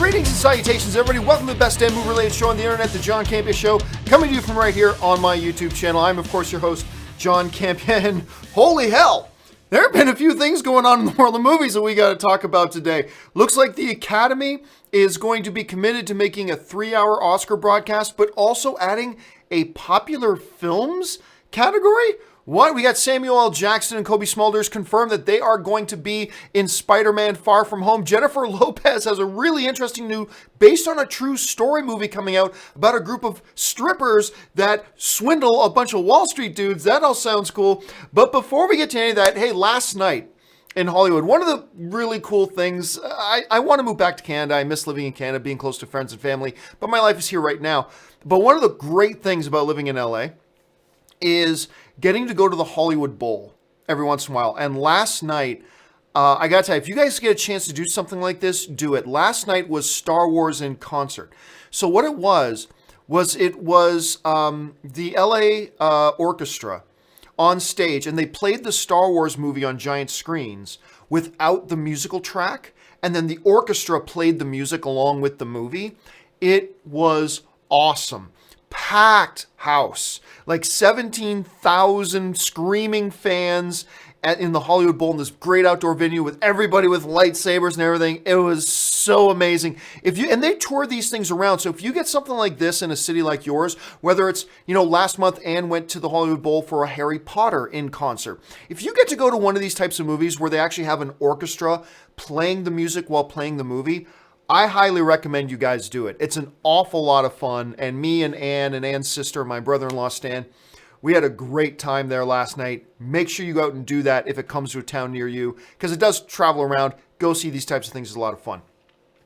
Greetings and salutations, everybody. Welcome to the best damn movie-related show on the internet, the John Campea Show, coming to you from right here on my YouTube channel. I'm, of course, your host, John Campea, and holy hell, there have been a few things going on in the world of movies that we got to talk about today. Looks like the Academy is going to be committed to making a 3-hour Oscar broadcast, but also adding a popular films category. What? We got Samuel L. Jackson and Cobie Smulders confirmed that they are going to be in Spider-Man Far From Home. Jennifer Lopez has a really interesting new, based on a true story movie coming out about a group of strippers that swindle a bunch of Wall Street dudes. That all sounds cool. But before we get to any of that, hey, last night in Hollywood, one of the really cool things, I want to move back to Canada. I miss living in Canada, being close to friends and family, but my life is here right now. But one of the great things about living in LA is getting to go to the Hollywood Bowl every once in a while. And last night, I gotta tell you, if you guys get a chance to do something like this, do it. Last night was Star Wars in concert. So what it was the LA Orchestra on stage, and they played the Star Wars movie on giant screens without the musical track, and then the orchestra played the music along with the movie. It was awesome. Packed house, like 17,000 screaming fans in the Hollywood Bowl in this great outdoor venue with everybody with lightsabers and everything. It was so amazing. And they tour these things around. So if you get something like this in a city like yours, whether it's, last month Anne went to the Hollywood Bowl for a Harry Potter in concert. If you get to go to one of these types of movies where they actually have an orchestra playing the music while playing the movie, I highly recommend you guys do it. It's an awful lot of fun. And me and Anne's sister, my brother-in-law Stan, we had a great time there last night. Make sure you go out and do that if it comes to a town near you, because it does travel around. Go see these types of things. It's a lot of fun.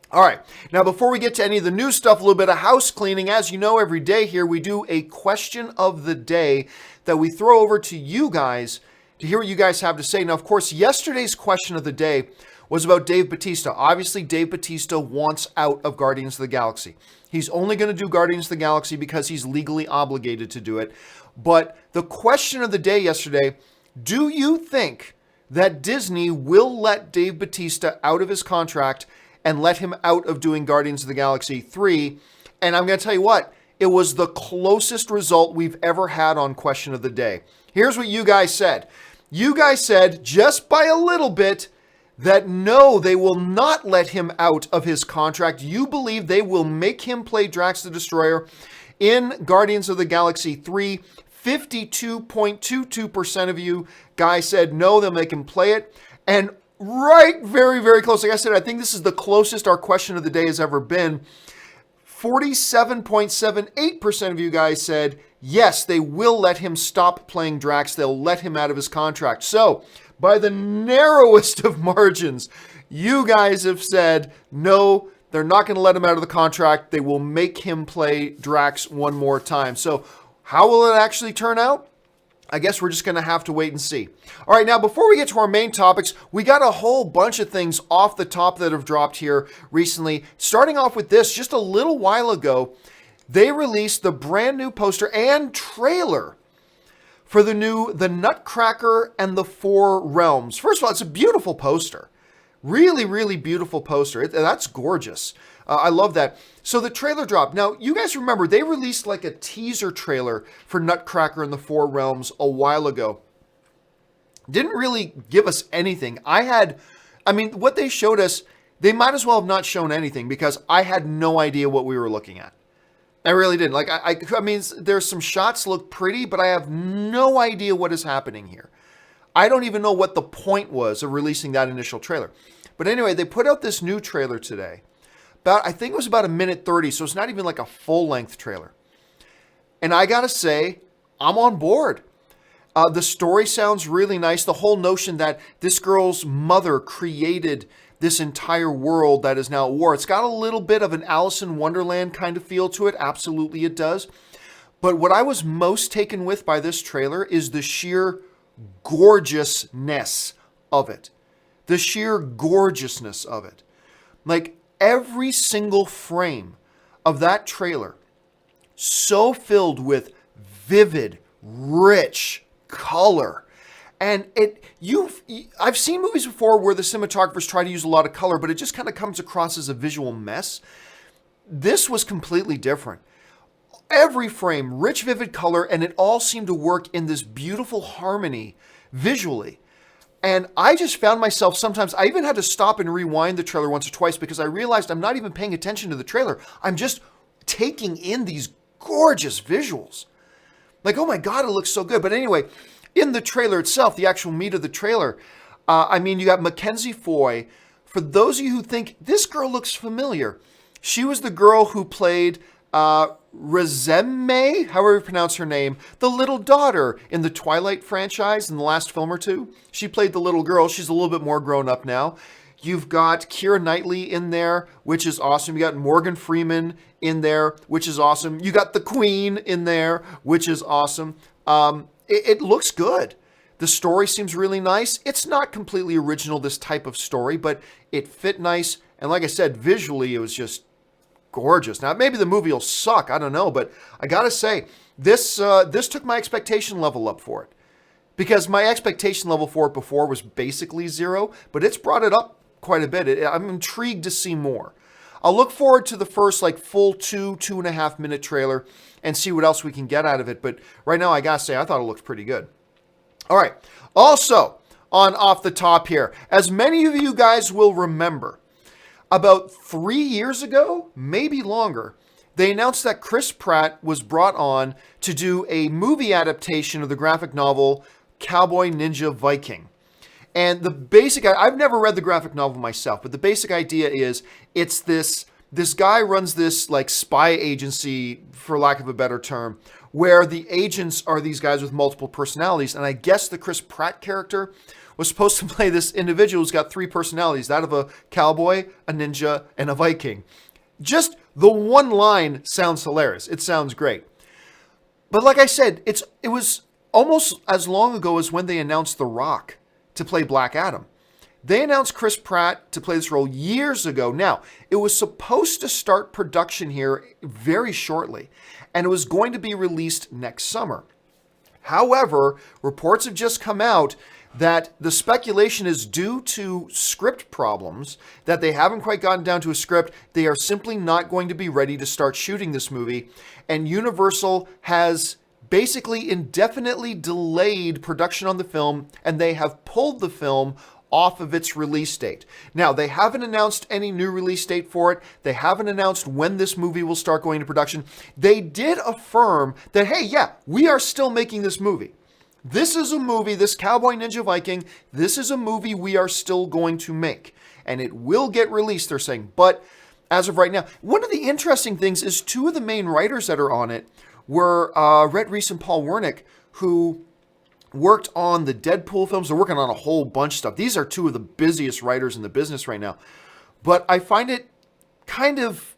All right. Now, before we get to any of the new stuff, a little bit of house cleaning. As you know, every day here we do a question of the day that we throw over to you guys to hear what you guys have to say. Now, of course, yesterday's question of the day was about Dave Bautista. Obviously, Dave Bautista wants out of Guardians of the Galaxy. He's only going to do Guardians of the Galaxy because he's legally obligated to do it. But the question of the day yesterday, do you think that Disney will let Dave Bautista out of his contract and let him out of doing Guardians of the Galaxy 3? And I'm going to tell you what, it was the closest result we've ever had on question of the day. Here's what you guys said. You guys said, just by a little bit, that no, they will not let him out of his contract. You believe they will make him play Drax the Destroyer in Guardians of the Galaxy 3. 52.22% of you guys said no, they'll make him play it. And right, very, very close. Like I said, I think this is the closest our question of the day has ever been. 47.78% of you guys said yes, they will let him stop playing Drax. They'll let him out of his contract. So, by the narrowest of margins, you guys have said, no, they're not going to let him out of the contract. They will make him play Drax one more time. So how will it actually turn out? I guess we're just going to have to wait and see. All right, now, before we get to our main topics, we got a whole bunch of things off the top that have dropped here recently. Starting off with this, just a little while ago, they released the brand new poster and trailer for the Nutcracker and the Four Realms. First of all, it's a beautiful poster. Really, really beautiful poster. That's gorgeous. I love that. So the trailer dropped. Now, you guys remember, they released like a teaser trailer for Nutcracker and the Four Realms a while ago. Didn't really give us anything. What they showed us, they might as well have not shown anything because I had no idea what we were looking at. I really didn't. There's some shots look pretty, but I have no idea what is happening here. I don't even know what the point was of releasing that initial trailer. But anyway, they put out this new trailer today. I think it was about 1:30, so it's not even like a full-length trailer. And I gotta say, I'm on board. The story sounds really nice. The whole notion that this girl's mother created this entire world that is now at war. It's got a little bit of an Alice in Wonderland kind of feel to it. Absolutely it does. But what I was most taken with by this trailer is the sheer gorgeousness of it. The sheer gorgeousness of it. Like every single frame of that trailer, so filled with vivid, rich color And I've seen movies before where the cinematographers try to use a lot of color, but it just kind of comes across as a visual mess. This was completely different. Every frame, rich, vivid color, and it all seemed to work in this beautiful harmony visually. And I just found myself sometimes, I even had to stop and rewind the trailer once or twice because I realized I'm not even paying attention to the trailer. I'm just taking in these gorgeous visuals. Like, oh my God, it looks so good. But anyway, in the trailer itself, the actual meat of the trailer, you got Mackenzie Foy. For those of you who think this girl looks familiar, she was the girl who played Resemme, however you pronounce her name, the little daughter in the Twilight franchise in the last film or two. She played the little girl. She's a little bit more grown up now. You've got Keira Knightley in there, which is awesome. You got Morgan Freeman in there, which is awesome. You got the Queen in there, which is awesome. It looks good. The story seems really nice. It's not completely original, this type of story, but it fit nice. And like I said, visually, it was just gorgeous. Now, maybe the movie will suck. I don't know. But I got to say, this took my expectation level up for it. Because my expectation level for it before was basically 0, but it's brought it up quite a bit. I'm intrigued to see more. I'll look forward to the first full 2.5 minute trailer and see what else we can get out of it. But right now, I got to say, I thought it looked pretty good. All right. Also, on Off the Top here, as many of you guys will remember, about 3 years ago, maybe longer, they announced that Chris Pratt was brought on to do a movie adaptation of the graphic novel Cowboy Ninja Viking. And the basic, I've never read the graphic novel myself, but the basic idea is it's this guy runs this spy agency, for lack of a better term, where the agents are these guys with multiple personalities. And I guess the Chris Pratt character was supposed to play this individual who's got 3 personalities, that of a cowboy, a ninja, and a Viking. Just the one line sounds hilarious. It sounds great. But like I said, it was almost as long ago as when they announced The Rock to play Black Adam. They announced Chris Pratt to play this role years ago. Now, it was supposed to start production here very shortly, and it was going to be released next summer. However, reports have just come out that the speculation is due to script problems, that they haven't quite gotten down to a script. They are simply not going to be ready to start shooting this movie, and Universal has basically indefinitely delayed production on the film, and they have pulled the film off of its release date. Now, they haven't announced any new release date for it. They haven't announced when this movie will start going into production. They did affirm that, hey, yeah, we are still making this movie. This is a movie, this Cowboy Ninja Viking, this is a movie we are still going to make. And it will get released, they're saying. But as of right now, one of the interesting things is 2 of the main writers that are on it were Rhett Reese and Paul Wernick, who worked on the Deadpool films. They're working on a whole bunch of stuff. These are 2 of the busiest writers in the business right now. But I find it kind of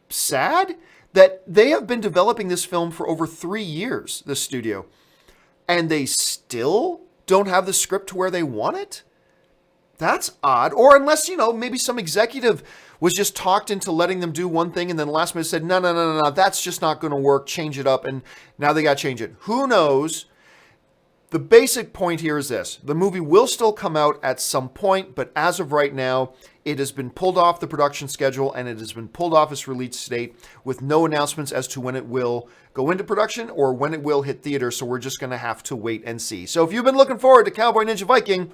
sad that they have been developing this film for over 3 years, this studio, and they still don't have the script to where they want it? That's odd. Or unless, maybe some executive was just talked into letting them do one thing and then last minute said, no, that's just not going to work. Change it up. And now they got to change it. Who knows? The basic point here is this. The movie will still come out at some point, but as of right now, it has been pulled off the production schedule and it has been pulled off its release date with no announcements as to when it will go into production or when it will hit theaters. So we're just going to have to wait and see. So if you've been looking forward to Cowboy Ninja Viking,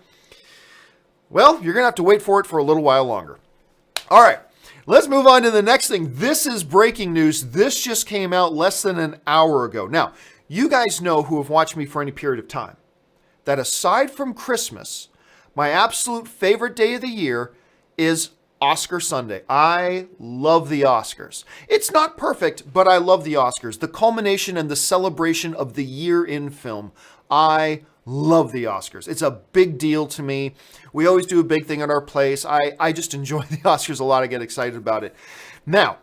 well, you're going to have to wait for it for a little while longer. All right, let's move on to the next thing. This is breaking news. This just came out less than an hour ago. Now, you guys know, who have watched me for any period of time, that aside from Christmas, my absolute favorite day of the year is Oscar Sunday. I love the Oscars. It's not perfect, but I love the Oscars. The culmination and the celebration of the year in film. I love the Oscars. It's a big deal to me. We always do a big thing at our place. I just enjoy the Oscars a lot. I get excited about it. Now,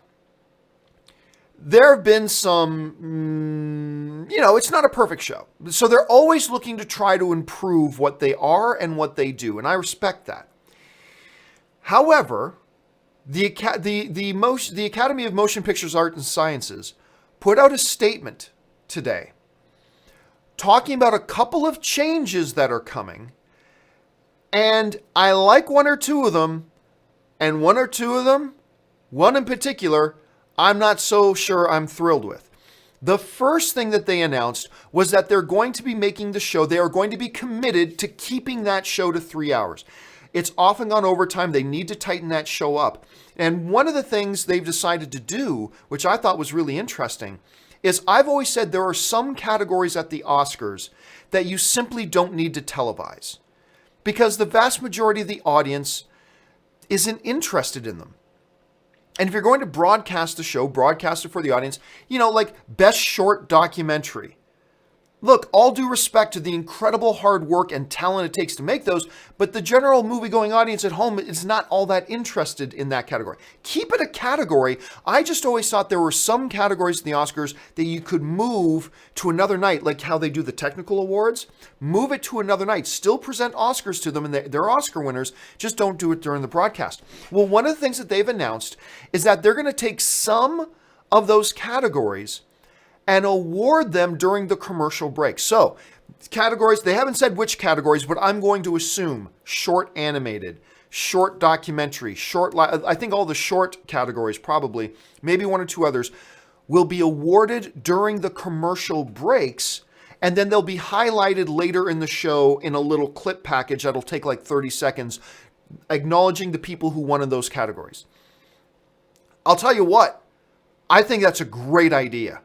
there have been some, it's not a perfect show. So they're always looking to try to improve what they are and what they do. And I respect that. However, the Academy of Motion Pictures Arts and Sciences put out a statement today talking about a couple of changes that are coming. And I like one or two of them, and one or two of them, one in particular, I'm not so sure I'm thrilled with. The first thing that they announced was that they're going to be making the show, they are going to be committed to keeping that show to 3 hours. It's often gone overtime. They need to tighten that show up. And one of the things they've decided to do, which I thought was really interesting, is I've always said there are some categories at the Oscars that you simply don't need to televise because the vast majority of the audience isn't interested in them. And if you're going to broadcast the show, broadcast it for the audience, like best short documentary. Look, all due respect to the incredible hard work and talent it takes to make those, but the general movie-going audience at home is not all that interested in that category. Keep it a category. I just always thought there were some categories in the Oscars that you could move to another night, like how they do the technical awards. Move it to another night. Still present Oscars to them, and they're Oscar winners. Just don't do it during the broadcast. Well, one of the things that they've announced is that they're going to take some of those categories and award them during the commercial break. So, categories, they haven't said which categories, but I'm going to assume short animated, short documentary, I think all the short categories probably, maybe one or two others, will be awarded during the commercial breaks, and then they'll be highlighted later in the show in a little clip package that'll take like 30 seconds, acknowledging the people who won in those categories. I'll tell you what, I think that's a great idea.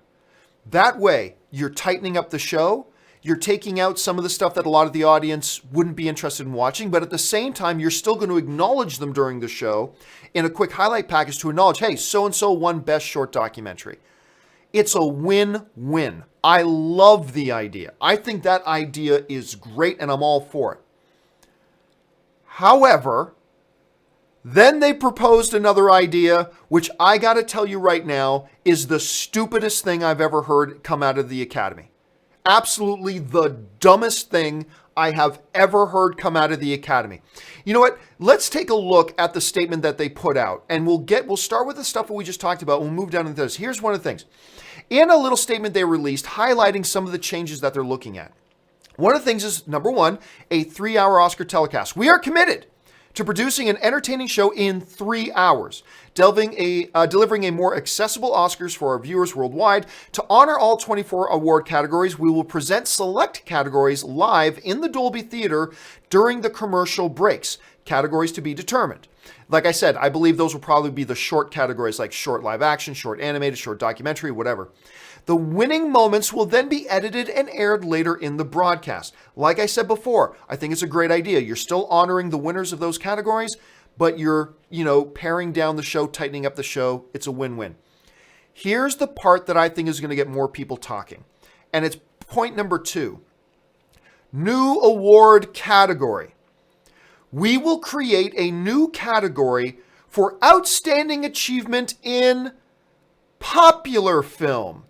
That way, you're tightening up the show, you're taking out some of the stuff that a lot of the audience wouldn't be interested in watching, but at the same time, you're still going to acknowledge them during the show in a quick highlight package to acknowledge, hey, so-and-so won Best Short Documentary. It's a win-win. I love the idea. I think that idea is great, and I'm all for it. However, then they proposed another idea, which I got to tell you right now is the stupidest thing I've ever heard come out of the Academy. Absolutely the dumbest thing I have ever heard come out of the Academy. You know what? Let's take a look at the statement that they put out, and we'll start with the stuff that we just talked about. We'll move down into this. Here's one of the things. In a little statement they released highlighting some of the changes that they're looking at. One of the things is, number one, a 3-hour Oscar telecast. We are committed to producing an entertaining show in 3 hours, delivering a more accessible Oscars for our viewers worldwide. To honor all 24 award categories, we will present select categories live in the Dolby Theater during the commercial breaks. Categories to be determined. Like I said, I believe those will probably be the short categories like short live action, short animated, short documentary, whatever. The winning moments will then be edited and aired later in the broadcast. Like I said before, I think it's a great idea. You're still honoring the winners of those categories, but you're, paring down the show, tightening up the show. It's a win-win. Here's the part that I think is going to get more people talking. And it's point number 2. New award category. We will create a new category for outstanding achievement in popular film.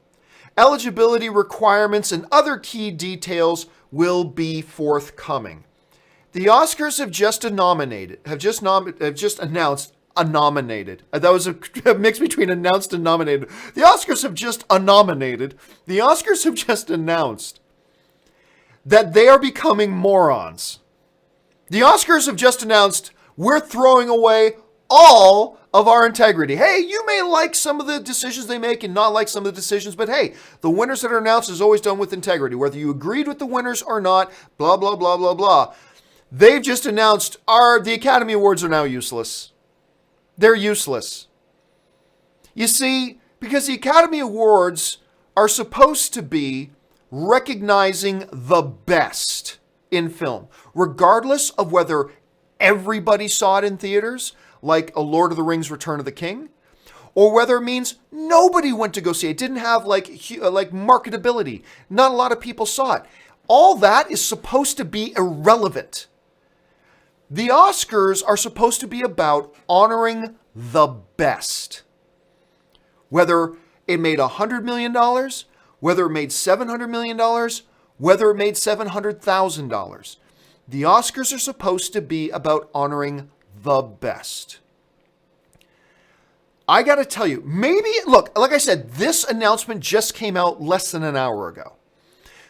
Eligibility requirements and other key details will be forthcoming. The Oscars have just announced a nominated. That was a mix between announced and nominated. The Oscars have just nominated. The Oscars have just announced that they are becoming morons. The Oscars have just announced we're throwing away all of our integrity. Hey, you may like some of the decisions they make and not like some of the decisions, but hey, the winners that are announced is always done with integrity. Whether you agreed with the winners or not, blah, blah, blah, blah, blah. They've just announced the Academy Awards are now useless. They're useless. You see, because the Academy Awards are supposed to be recognizing the best in film, regardless of whether everybody saw it in theaters, like a Lord of the Rings Return of the King, or whether it means nobody went to go see it. It didn't have like marketability. Not a lot of people saw it. All that is supposed to be irrelevant. The Oscars are supposed to be about honoring the best. Whether it made $100 million, whether it made $700 million, whether it made $700,000. The Oscars are supposed to be about honoring the best. I got to tell you, look, like I said, this announcement just came out less than an hour ago.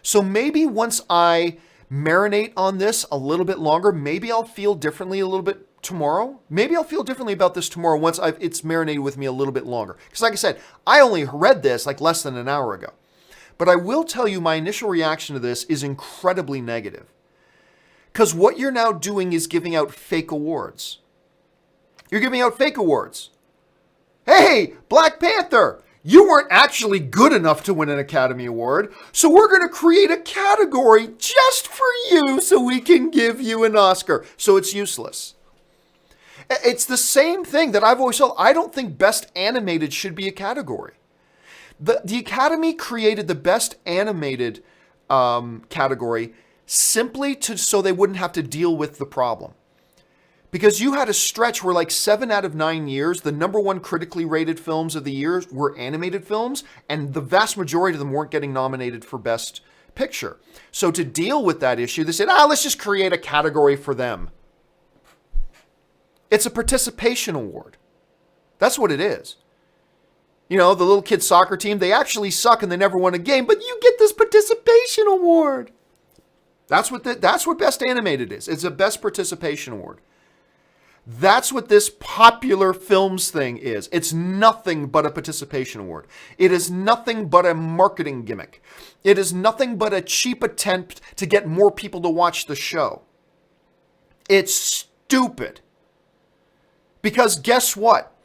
So maybe once I marinate on this a little bit longer, maybe I'll feel differently a little bit tomorrow. Maybe I'll feel differently about this tomorrow once it's marinated with me a little bit longer. Because like I said, I only read this like less than an hour ago. But I will tell you my initial reaction to this is incredibly negative. Because what you're now doing is giving out fake awards. You're giving out fake awards. Hey, Black Panther, you weren't actually good enough to win an Academy Award, so we're going to create a category just for you so we can give you an Oscar. So it's useless. It's the same thing that I've always felt. I don't think Best Animated should be a category. The Academy created the Best Animated category simply so they wouldn't have to deal with the problem. Because you had a stretch where like 7 out of 9 years, the number one critically rated films of the year were animated films, and the vast majority of them weren't getting nominated for Best Picture. So to deal with that issue, they said, let's just create a category for them. It's a participation award. That's what it is. You know, the little kid soccer team, they actually suck and they never won a game, but you get this participation award. That's what Best Animated is. It's a Best Participation Award. That's what this popular films thing is. It's nothing but a participation award. It is nothing but a marketing gimmick. It is nothing but a cheap attempt to get more people to watch the show. It's stupid. Because guess what?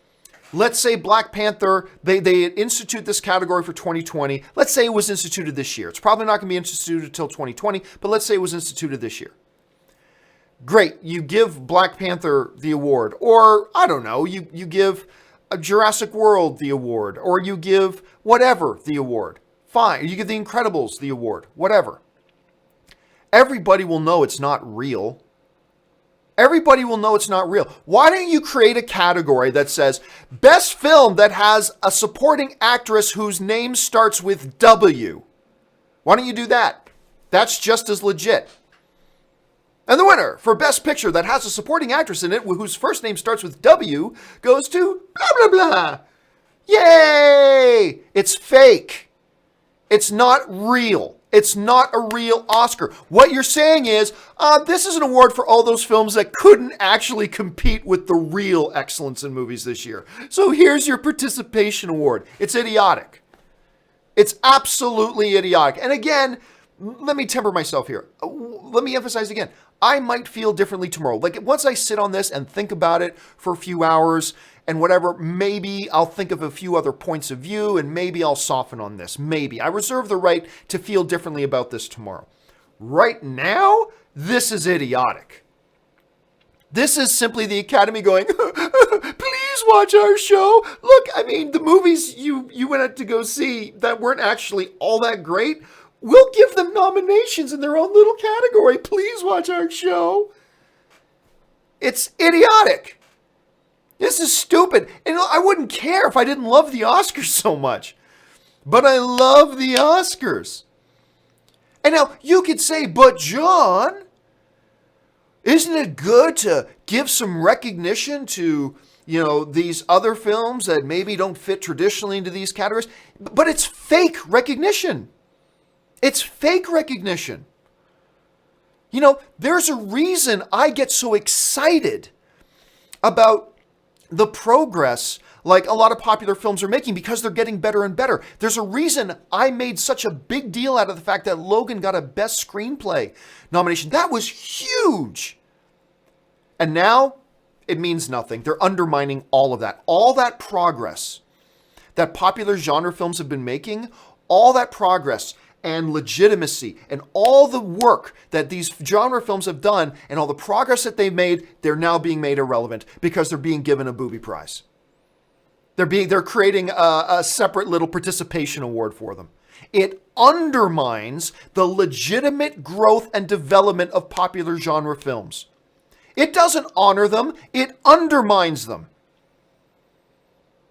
Let's say Black Panther, they institute this category for 2020. Let's say it was instituted this year. It's probably not going to be instituted until 2020, but let's say it was instituted this year. Great, you give Black Panther the award, or I don't know, you give Jurassic World the award, or you give whatever the award. Fine, you give The Incredibles the award, whatever. Everybody will know it's not real. Everybody will know it's not real. Why don't you create a category that says best film that has a supporting actress whose name starts with W? Why don't you do that? That's just as legit. And the winner for Best Picture that has a supporting actress in it whose first name starts with W goes to blah, blah, blah. Yay! It's fake. It's not real. It's not a real Oscar. What you're saying is, this is an award for all those films that couldn't actually compete with the real excellence in movies this year. So here's your participation award. It's idiotic. It's absolutely idiotic. And again, let me temper myself here. Let me emphasize again. I might feel differently tomorrow. Like once I sit on this and think about it for a few hours and whatever, maybe I'll think of a few other points of view and maybe I'll soften on this. Maybe. I reserve the right to feel differently about this tomorrow. Right now, this is idiotic. This is simply the Academy going, please watch our show. Look, I mean, the movies you went out to go see that weren't actually all that great, we'll give them nominations in their own little category. Please watch our show. It's idiotic. This is stupid. And I wouldn't care if I didn't love the Oscars so much. But I love the Oscars. And now you could say, but John, isn't it good to give some recognition to, these other films that maybe don't fit traditionally into these categories? But it's fake recognition. It's fake recognition. There's a reason I get so excited about the progress like a lot of popular films are making because they're getting better and better. There's a reason I made such a big deal out of the fact that Logan got a Best Screenplay nomination. That was huge. And now it means nothing. They're undermining all of that. All that progress that popular genre films have been making, all that progress and legitimacy and all the work that these genre films have done and all the progress that they've made, they're now being made irrelevant because they're being given a booby prize. They're creating a separate little participation award for them. It undermines the legitimate growth and development of popular genre films. It doesn't honor them, it undermines them.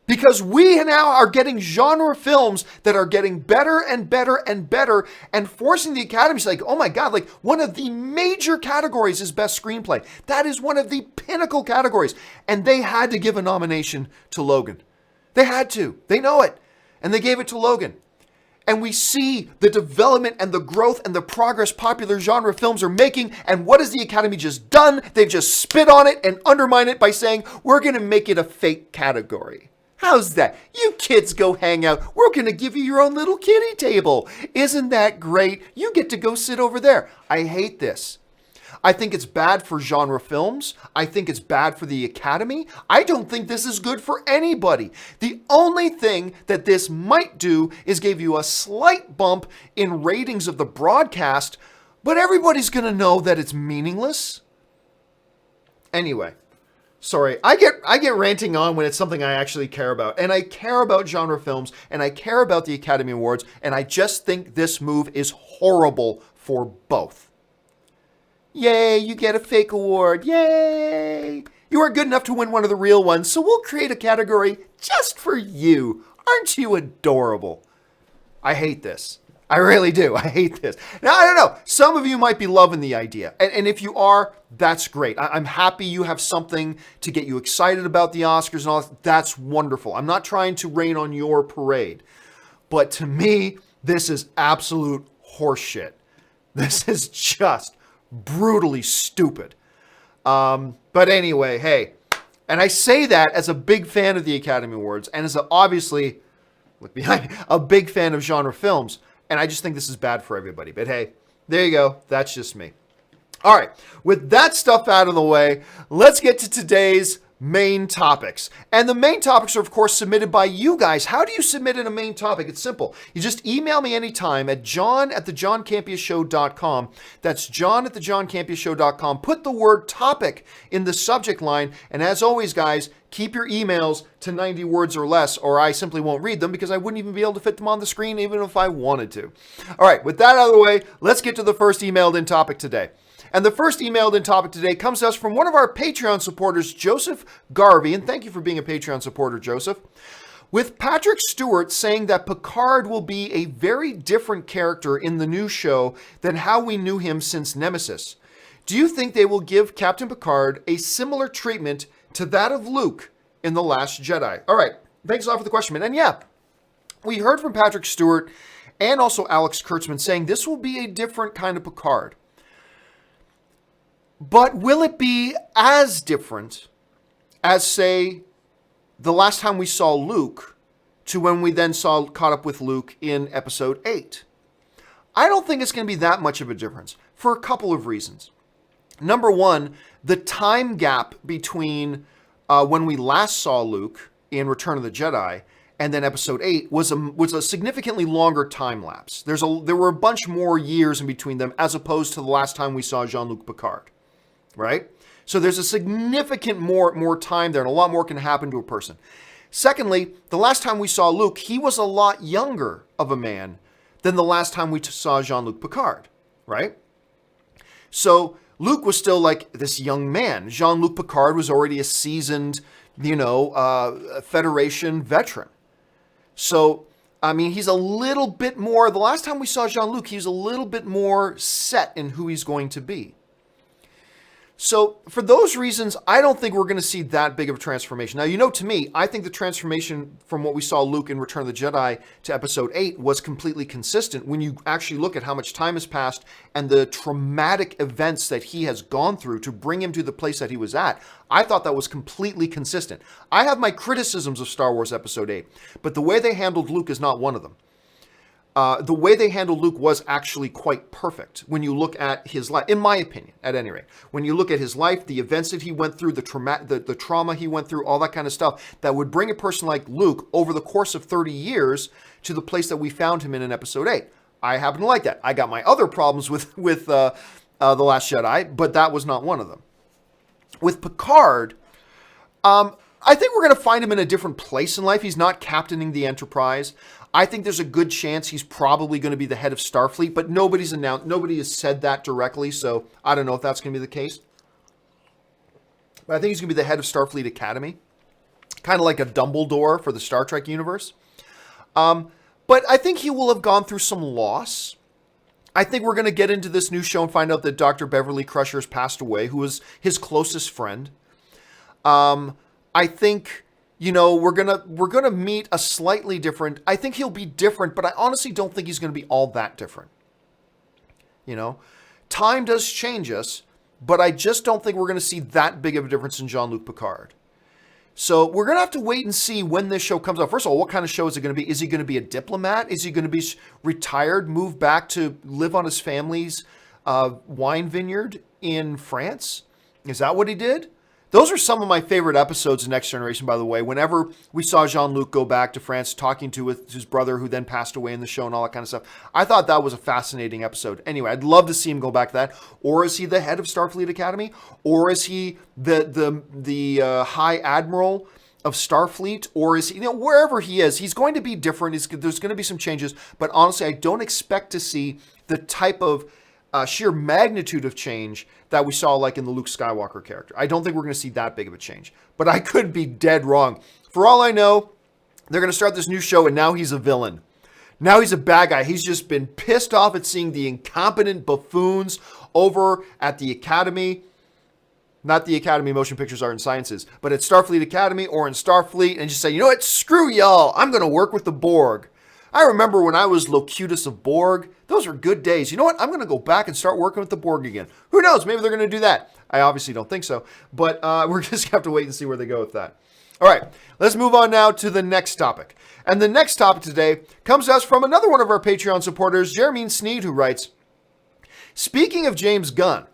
Because we now are getting genre films that are getting better and better and better and forcing the Academy to say, oh my God, like one of the major categories is Best Screenplay. That is one of the pinnacle categories. And they had to give a nomination to Logan. They had to. They know it. And they gave it to Logan. And we see the development and the growth and the progress popular genre films are making. And what has the Academy just done? They've just spit on it and undermined it by saying, we're going to make it a fake category. How's that? You kids go hang out. We're going to give you your own little kiddie table. Isn't that great? You get to go sit over there. I hate this. I think it's bad for genre films. I think it's bad for the Academy. I don't think this is good for anybody. The only thing that this might do is give you a slight bump in ratings of the broadcast, but everybody's going to know that it's meaningless. Anyway, sorry. I get ranting on when it's something I actually care about. And I care about genre films, and I care about the Academy Awards, and I just think this move is horrible for both. Yay, you get a fake award. Yay! You are good enough to win one of the real ones, so we'll create a category just for you. Aren't you adorable? I hate this. I really do. I hate this. Now, I don't know. Some of you might be loving the idea. And if you are, that's great. I'm happy you have something to get you excited about the Oscars and all that. That's wonderful. I'm not trying to rain on your parade. But to me, this is absolute horseshit. This is just brutally stupid. But anyway, hey, and I say that as a big fan of the Academy Awards and as obviously, look behind, a big fan of genre films. And I just think this is bad for everybody. But hey, there you go. That's just me. All right. With that stuff out of the way, let's get to today's main topics. And the main topics are, of course, submitted by you guys. How do you submit in a main topic? It's simple. You just email me anytime at john@thejohncampeashow.com. That's john@thejohncampeashow.com. Put the word topic in the subject line. And as always, guys, keep your emails to 90 words or less, or I simply won't read them because I wouldn't even be able to fit them on the screen even if I wanted to. All right, with that out of the way, let's get to the first emailed in topic today. And the first emailed in topic today comes to us from one of our Patreon supporters, Joseph Garvey. And thank you for being a Patreon supporter, Joseph. With Patrick Stewart saying that Picard will be a very different character in the new show than how we knew him since Nemesis. Do you think they will give Captain Picard a similar treatment to that of Luke in The Last Jedi? All right. Thanks a lot for the question, man. And yeah, we heard from Patrick Stewart and also Alex Kurtzman saying this will be a different kind of Picard. But will it be as different as, say, the last time we saw Luke to when we then caught up with Luke in episode 8? I don't think it's going to be that much of a difference for a couple of reasons. Number one, the time gap between when we last saw Luke in Return of the Jedi and then episode 8 was a significantly longer time lapse. There were a bunch more years in between them as opposed to the last time we saw Jean-Luc Picard. Right? So there's a significant more time there, and a lot more can happen to a person. Secondly, the last time we saw Luke, he was a lot younger of a man than the last time we saw Jean-Luc Picard, right? So Luke was still like this young man. Jean-Luc Picard was already a seasoned, Federation veteran. So, I mean, he's a little bit more, the last time we saw Jean-Luc, he was a little bit more set in who he's going to be. So for those reasons, I don't think we're going to see that big of a transformation. Now, to me, I think the transformation from what we saw Luke in Return of the Jedi to episode 8 was completely consistent when you actually look at how much time has passed and the traumatic events that he has gone through to bring him to the place that he was at. I thought that was completely consistent. I have my criticisms of Star Wars episode 8, but the way they handled Luke is not one of them. The way they handled Luke was actually quite perfect when you look at his life, in my opinion, at any rate. When you look at his life, the events that he went through, the trauma he went through, all that kind of stuff, that would bring a person like Luke over the course of 30 years to the place that we found him in episode 8. I happen to like that. I got my other problems with The Last Jedi, but that was not one of them. With Picard, I think we're going to find him in a different place in life. He's not captaining the Enterprise. I think there's a good chance he's probably going to be the head of Starfleet, but nobody has said that directly, so I don't know if that's going to be the case. But I think he's going to be the head of Starfleet Academy, kind of like a Dumbledore for the Star Trek universe. But I think he will have gone through some loss. I think we're going to get into this new show and find out that Dr. Beverly Crusher has passed away, who was his closest friend. I think, we're gonna meet a slightly different. I think he'll be different, but I honestly don't think he's gonna be all that different. Time does change us, but I just don't think we're gonna see that big of a difference in Jean-Luc Picard. So we're going to have to wait and see when this show comes out. First of all, what kind of show is it going to be? Is he going to be a diplomat? Is he going to be retired, move back to live on his family's wine vineyard in France? Is that what he did? Those are some of my favorite episodes of Next Generation, by the way. Whenever we saw Jean-Luc go back to France talking to his brother who then passed away in the show and all that kind of stuff, I thought that was a fascinating episode. Anyway, I'd love to see him go back to that. Or is he the head of Starfleet Academy? Or is he the High Admiral of Starfleet? Or is he, wherever he is, he's going to be different. There's going to be some changes. But honestly, I don't expect to see the type of sheer magnitude of change that we saw like in the Luke Skywalker character. I don't think we're going to see that big of a change, but I could be dead wrong. For all I know, they're going to start this new show and now he's a villain. Now he's a bad guy. He's just been pissed off at seeing the incompetent buffoons over at the Academy, not the Academy of Motion Pictures, Art and Sciences, but at Starfleet Academy or in Starfleet, and just say, you know what, screw y'all. I'm going to work with the Borg. I remember when I was Locutus of Borg. Those were good days. You know what? I'm going to go back and start working with the Borg again. Who knows? Maybe they're going to do that. I obviously don't think so. But we're just going to have to wait and see where they go with that. All right. Let's move on now to the next topic. And the next topic today comes to us from another one of our Patreon supporters, Jeremy Sneed, who writes, speaking of James Gunn,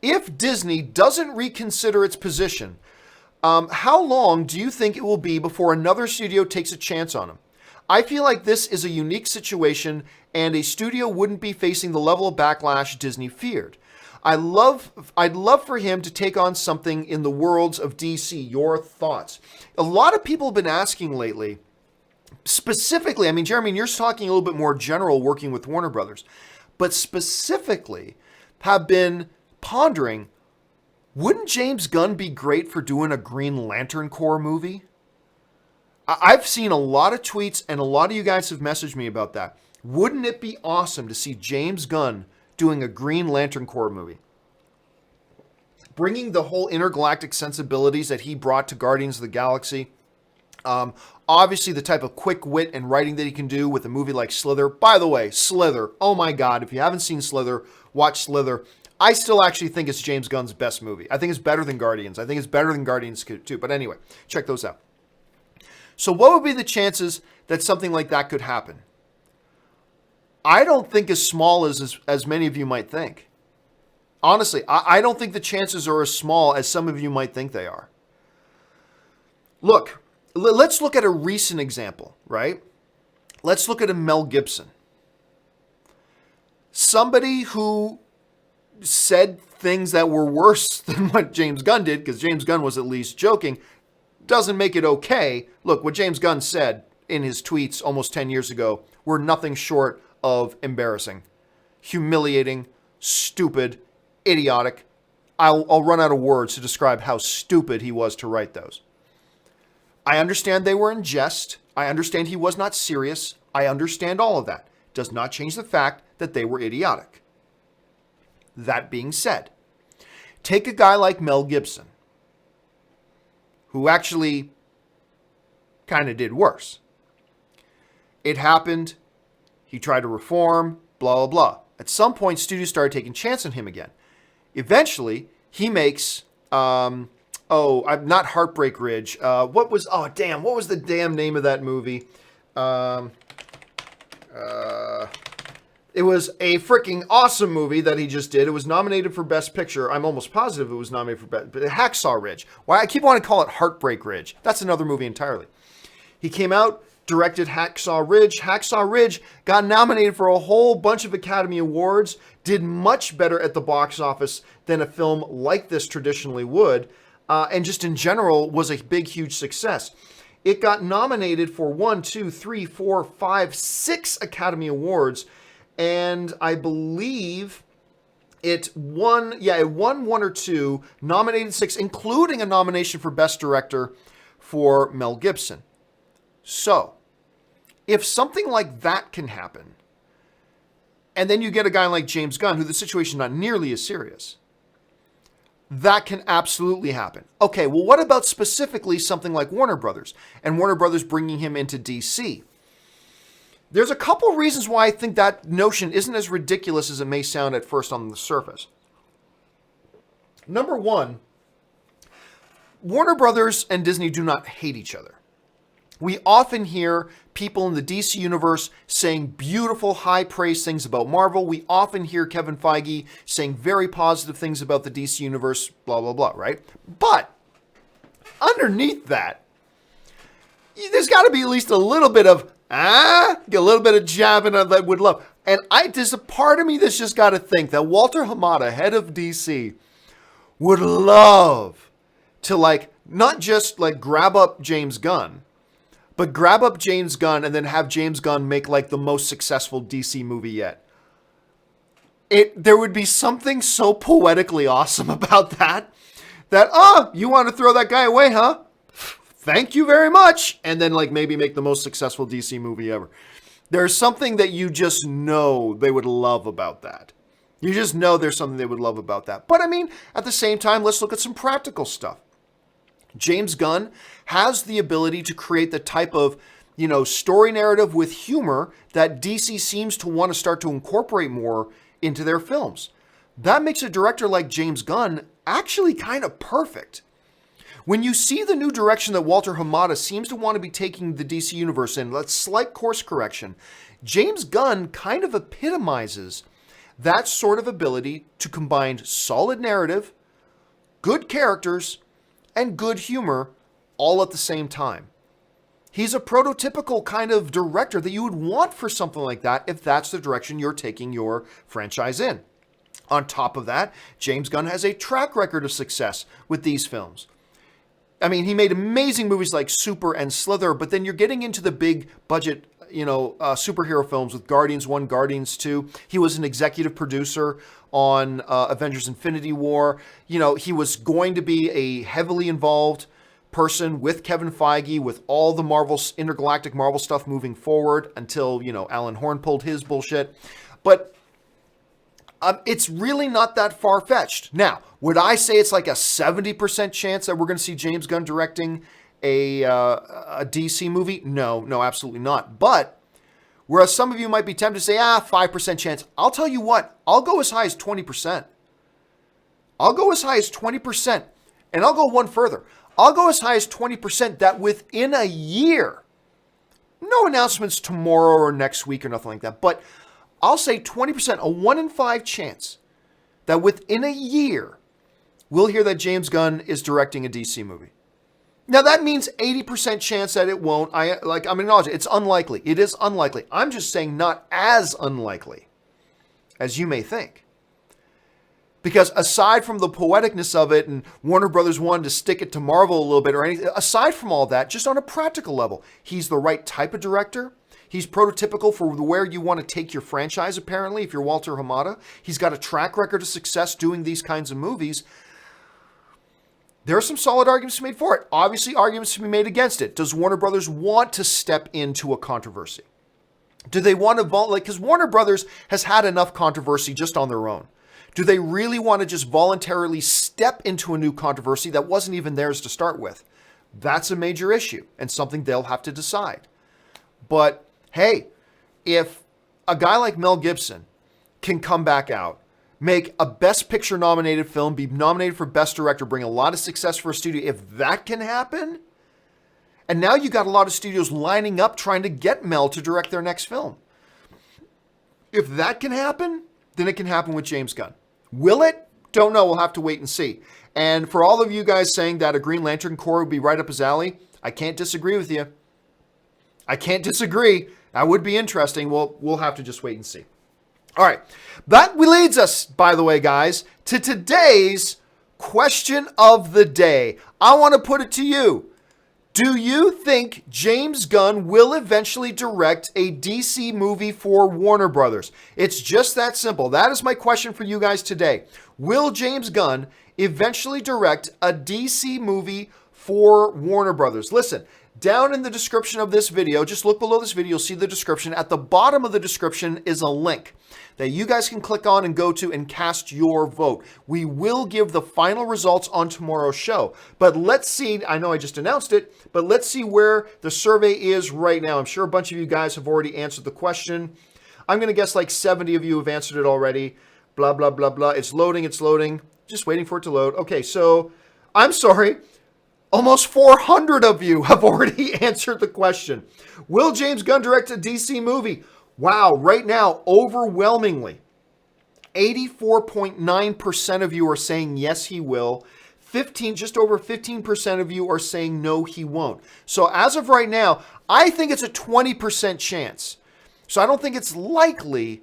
if Disney doesn't reconsider its position, how long do you think it will be before another studio takes a chance on him? I feel like this is a unique situation and a studio wouldn't be facing the level of backlash Disney feared. I'd love for him to take on something in the worlds of DC. Your thoughts? A lot of people have been asking lately, specifically, I mean, Jeremy, you're talking a little bit more general working with Warner Brothers, but specifically have been pondering, wouldn't James Gunn be great for doing a Green Lantern Corps movie? I've seen a lot of tweets and a lot of you guys have messaged me about that. Wouldn't it be awesome to see James Gunn doing a Green Lantern Corps movie? Bringing the whole intergalactic sensibilities that he brought to Guardians of the Galaxy. Obviously the type of quick wit and writing that he can do with a movie like Slither. By the way, Slither, oh my God, if you haven't seen Slither, watch Slither. I still actually think it's James Gunn's best movie. I think it's better than Guardians. I think it's better than Guardians 2. But anyway, check those out. So what would be the chances that something like that could happen? I don't think as small as many of you might think. Honestly, I don't think the chances are as small as some of you might think they are. Look, let's look at a recent example, right? Let's look at a Mel Gibson. Somebody who said things that were worse than what James Gunn did, because James Gunn was at least joking, doesn't make it okay. Look, what James Gunn said in his tweets almost 10 years ago were nothing short of embarrassing, humiliating, stupid, idiotic. I'll run out of words to describe how stupid he was to write those. I understand they were in jest. I understand he was not serious. I understand all of that. Does not change the fact that they were idiotic. That being said, take a guy like Mel Gibson, who actually kind of did worse. It happened. He tried to reform, blah, blah, blah. At some point, studios started taking chance on him again. Eventually, he makes, not Heartbreak Ridge. What was the damn name of that movie? It was a freaking awesome movie that he just did. It was nominated for Best Picture. I'm almost positive it was nominated for Best, but Hacksaw Ridge. Why I keep wanting to call it Heartbreak Ridge. That's another movie entirely. He came out, directed Hacksaw Ridge. Hacksaw Ridge got nominated for a whole bunch of Academy Awards, did much better at the box office than a film like this traditionally would, and just in general was a big, huge success. It got nominated for 6 Academy Awards, and I believe it won 1 or 2, nominated 6, including a nomination for Best Director for Mel Gibson. So, if something like that can happen, and then you get a guy like James Gunn, who the situation is not nearly as serious, That can absolutely happen. Okay, well, what about specifically something like Warner Brothers and Warner Brothers bringing him into DC? There's a couple reasons why I think that notion isn't as ridiculous as it may sound at first on the surface. Number one, Warner Brothers and Disney do not hate each other. We often hear people in the DC universe saying beautiful, high praise things about Marvel. We often hear Kevin Feige saying very positive things about the DC universe, blah, blah, blah, right? But underneath that, there's got to be at least a little bit of, get a little bit of jabbing that would love. And there's a part of me that's just got to think that Walter Hamada, head of DC, would love to not just grab up James Gunn, but grab up James Gunn and then have James Gunn make the most successful DC movie yet. There would be something so poetically awesome about that, you want to throw that guy away, huh? Thank you very much. And then maybe make the most successful DC movie ever. There's something that you just know they would love about that. You just know there's something they would love about that. But I mean, at the same time, let's look at some practical stuff. James Gunn has the ability to create the type of, story narrative with humor that DC seems to want to start to incorporate more into their films. That makes a director like James Gunn actually kind of perfect. When you see the new direction that Walter Hamada seems to want to be taking the DC universe in, that slight course correction, James Gunn kind of epitomizes that sort of ability to combine solid narrative, good characters, and good humor all at the same time. He's a prototypical kind of director that you would want for something like that if that's the direction you're taking your franchise in. On top of that, James Gunn has a track record of success with these films. I mean, he made amazing movies like Super and Slither, but then you're getting into the big budget, superhero films with Guardians 1, Guardians 2. He was an executive producer on Avengers Infinity War. He was going to be a heavily involved person with Kevin Feige, with all the intergalactic Marvel stuff moving forward until, Alan Horn pulled his bullshit. But it's really not that far-fetched. Now, would I say it's a 70% chance that we're going to see James Gunn directing a DC movie? No, absolutely not. But whereas some of you might be tempted to say, 5% chance, I'll tell you what, I'll go as high as 20%. I'll go as high as 20%. And I'll go one further. I'll go as high as 20% that within a year, no announcements tomorrow or next week or nothing like that, but I'll say 20%, a 1 in 5 chance that within a year, we'll hear that James Gunn is directing a DC movie. Now, that means 80% chance that it won't. I'm acknowledging it's unlikely. It is unlikely. I'm just saying not as unlikely as you may think. Because aside from the poeticness of it and Warner Brothers wanted to stick it to Marvel a little bit or anything, aside from all that, just on a practical level, he's the right type of director. He's prototypical for where you want to take your franchise, apparently, if you're Walter Hamada. He's got a track record of success doing these kinds of movies. There are some solid arguments to be made for it. Obviously, arguments to be made against it. Does Warner Brothers want to step into a controversy? Do they want to because Warner Brothers has had enough controversy just on their own. Do they really want to just voluntarily step into a new controversy that wasn't even theirs to start with? That's a major issue and something they'll have to decide. But hey, if a guy like Mel Gibson can come back out, make a Best Picture nominated film, be nominated for Best Director, bring a lot of success for a studio, if that can happen, and now you got a lot of studios lining up trying to get Mel to direct their next film. If that can happen, then it can happen with James Gunn. Will it? Don't know. We'll have to wait and see. And for all of you guys saying that a Green Lantern Corps would be right up his alley, I can't disagree with you. I can't disagree. That would be interesting. We'll have to just wait and see. All right. That leads us, by the way, guys, to today's question of the day. I want to put it to you. Do you think James Gunn will eventually direct a DC movie for Warner Brothers? It's just that simple. That is my question for you guys today. Will James Gunn eventually direct a DC movie for Warner Brothers? Listen, Down in the description of this video, just look below this video, you'll see the description. At the bottom of the description is a link that you guys can click on and go to and cast your vote. We will give the final results on tomorrow's show. But let's see, I know I just announced it, but let's see where the survey is right now. I'm sure a bunch of you guys have already answered the question. I'm going to guess like 70 of you have answered it already. Blah, blah, blah, blah. It's loading, it's loading. Just waiting for it to load. Okay, so I'm sorry. Almost 400 of you have already answered the question. Will James Gunn direct a DC movie? Wow, right now, overwhelmingly, 84.9% of you are saying yes, he will. Just over 15% of you are saying no, he won't. So as of right now, I think it's a 20% chance. So I don't think it's likely.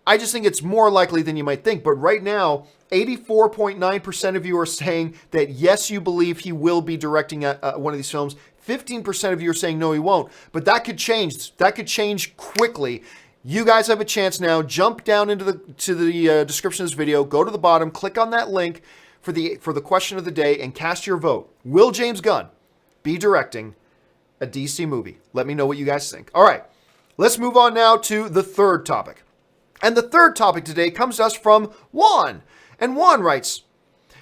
I just think it's more likely than you might think. But right now, 84.9% of you are saying that yes, you believe he will be directing one of these films. 15% of you are saying no, he won't. But that could change. That could change quickly. You guys have a chance now. Jump down into the description of this video. Go to the bottom. Click on that link for the question of the day and cast your vote. Will James Gunn be directing a DC movie? Let me know what you guys think. All right, let's move on now to the third topic. And the third topic today comes to us from Juan. And Juan writes,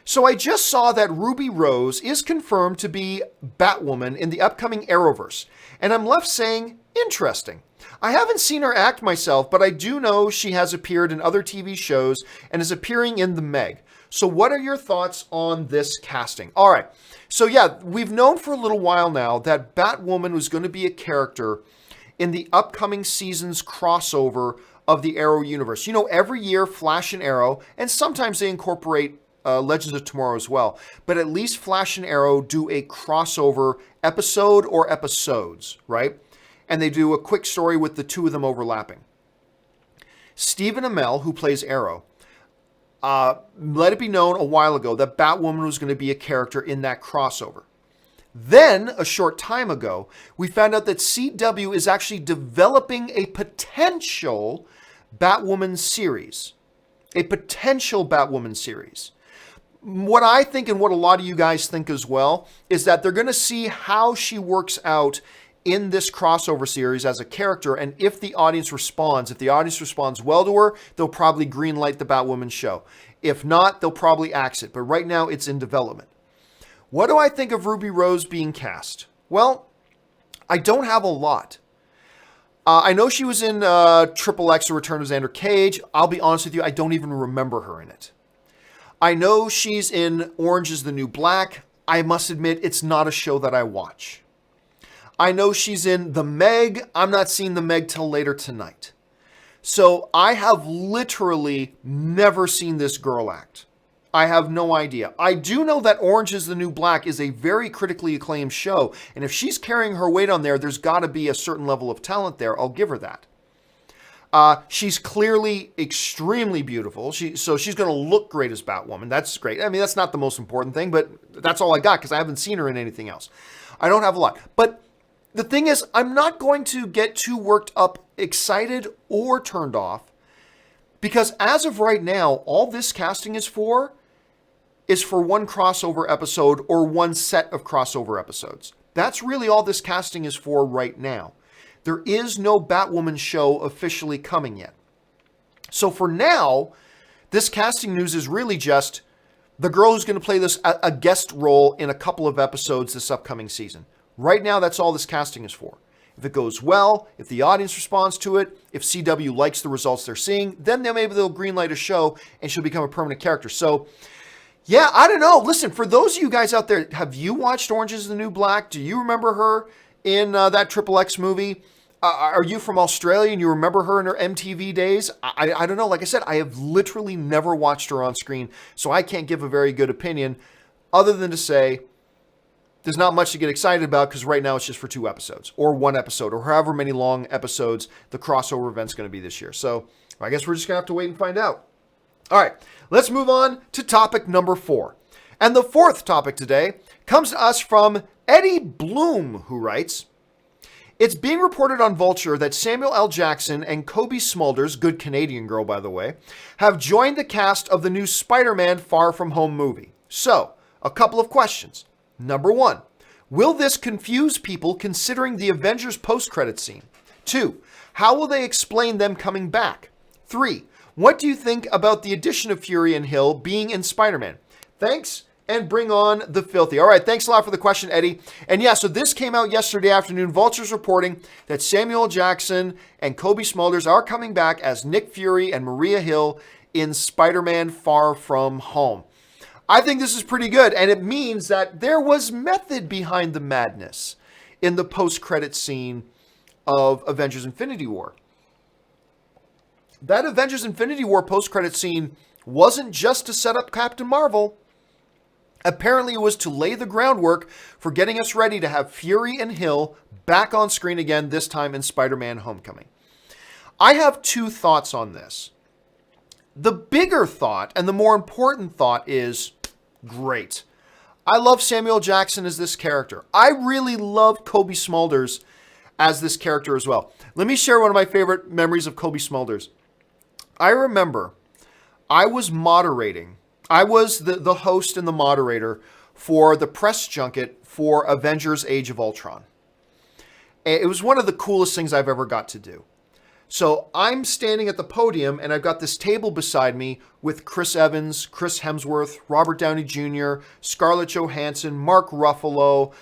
so I just saw that Ruby Rose is confirmed to be Batwoman in the upcoming Arrowverse. And I'm left saying, interesting. I haven't seen her act myself, but I do know she has appeared in other TV shows and is appearing in The Meg. So what are your thoughts on this casting? All right. So yeah, we've known for a little while now that Batwoman was going to be a character in the upcoming season's crossover of the Arrow universe. You know, every year Flash and Arrow, and sometimes they incorporate Legends of Tomorrow as well, but at least Flash and Arrow do a crossover episode or episodes, right? And they do a quick story with the two of them overlapping. Stephen Amell, who plays Arrow, let it be known a while ago that Batwoman was going to be a character in that crossover. Then, a short time ago, we found out that CW is actually developing a potential Batwoman series. A potential Batwoman series. What I think, and what a lot of you guys think as well, is that they're going to see how she works out in this crossover series as a character, and if the audience responds well to her, they'll probably greenlight the Batwoman show. If not, they'll probably axe it. But right now, it's in development. What do I think of Ruby Rose being cast? Well, I don't have a lot. I know she was in Triple X, The Return of Xander Cage. I'll be honest with you, I don't even remember her in it. I know she's in Orange is the New Black. I must admit, it's not a show that I watch. I know she's in The Meg. I'm not seeing The Meg till later tonight. So I have literally never seen this girl act. I have no idea. I do know that Orange is the New Black is a very critically acclaimed show. And if she's carrying her weight on there, there's got to be a certain level of talent there. I'll give her that. She's clearly extremely beautiful. So she's going to look great as Batwoman. That's great. I mean, that's not the most important thing, but that's all I got because I haven't seen her in anything else. I don't have a lot. But the thing is, I'm not going to get too worked up, excited, or turned off because as of right now, all this casting is for one crossover episode or one set of crossover episodes. That's really all this casting is for right now. There is no Batwoman show officially coming yet. So for now, this casting news is really just the girl who's going to play a guest role in a couple of episodes this upcoming season. Right now, that's all this casting is for. If it goes well, if the audience responds to it, if CW likes the results they're seeing, then maybe they'll greenlight a show and she'll become a permanent character. So yeah, I don't know. Listen, for those of you guys out there, have you watched Orange is the New Black? Do you remember her in that Triple X movie? Are you from Australia and you remember her in her MTV days? I don't know. Like I said, I have literally never watched her on screen, so I can't give a very good opinion other than to say there's not much to get excited about because right now it's just for 2 episodes or 1 episode or however many long episodes the crossover event's going to be this year. So I guess we're just going to have to wait and find out. All right, let's move on to topic number 4. And the fourth topic today comes to us from Eddie Bloom, who writes, it's being reported on Vulture that Samuel L. Jackson and Cobie Smulders, good Canadian girl by the way, have joined the cast of the new Spider-Man Far From Home movie. So, a couple of questions. Number 1, Will this confuse people considering the Avengers post-credit scene? 2. How will they explain them coming back? 3. What do you think about the addition of Fury and Hill being in Spider-Man? Thanks, and bring on the filthy. All right, thanks a lot for the question, Eddie. And yeah, so this came out yesterday afternoon. Vulture's reporting that Samuel Jackson and Cobie Smulders are coming back as Nick Fury and Maria Hill in Spider-Man Far From Home. I think this is pretty good, and it means that there was method behind the madness in the post-credit scene of Avengers Infinity War. That Avengers Infinity War post-credit scene wasn't just to set up Captain Marvel. Apparently it was to lay the groundwork for getting us ready to have Fury and Hill back on screen again, this time in Spider-Man Homecoming. I have 2 thoughts on this. The bigger thought, and the more important thought, is great. I love Samuel Jackson as this character. I really love Cobie Smulders as this character as well. Let me share one of my favorite memories of Cobie Smulders. I remember I was moderating. I was the host and the moderator for the press junket for Avengers Age of Ultron. It was one of the coolest things I've ever got to do. So I'm standing at the podium, and I've got this table beside me with Chris Evans, Chris Hemsworth, Robert Downey Jr., Scarlett Johansson, Mark Ruffalo,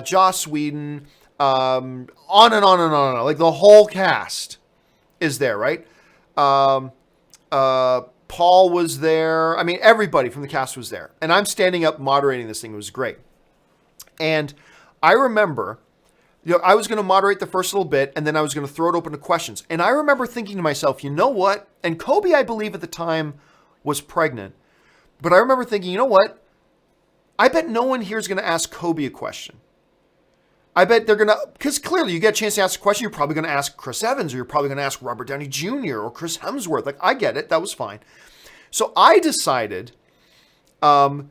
Joss Whedon, on and on and on and on. Like the whole cast is there, right? Paul was there. I mean, everybody from the cast was there. And I'm standing up moderating this thing. It was great. And I remember, I was going to moderate the first little bit, and then I was going to throw it open to questions. And I remember thinking to myself, you know what? And Cobie, I believe at the time, was pregnant. But I remember thinking, you know what? I bet no one here is going to ask Cobie a question. I bet they're going to, because clearly you get a chance to ask a question, you're probably going to ask Chris Evans, or you're probably going to ask Robert Downey Jr. or Chris Hemsworth. Like, I get it. That was fine. So I decided I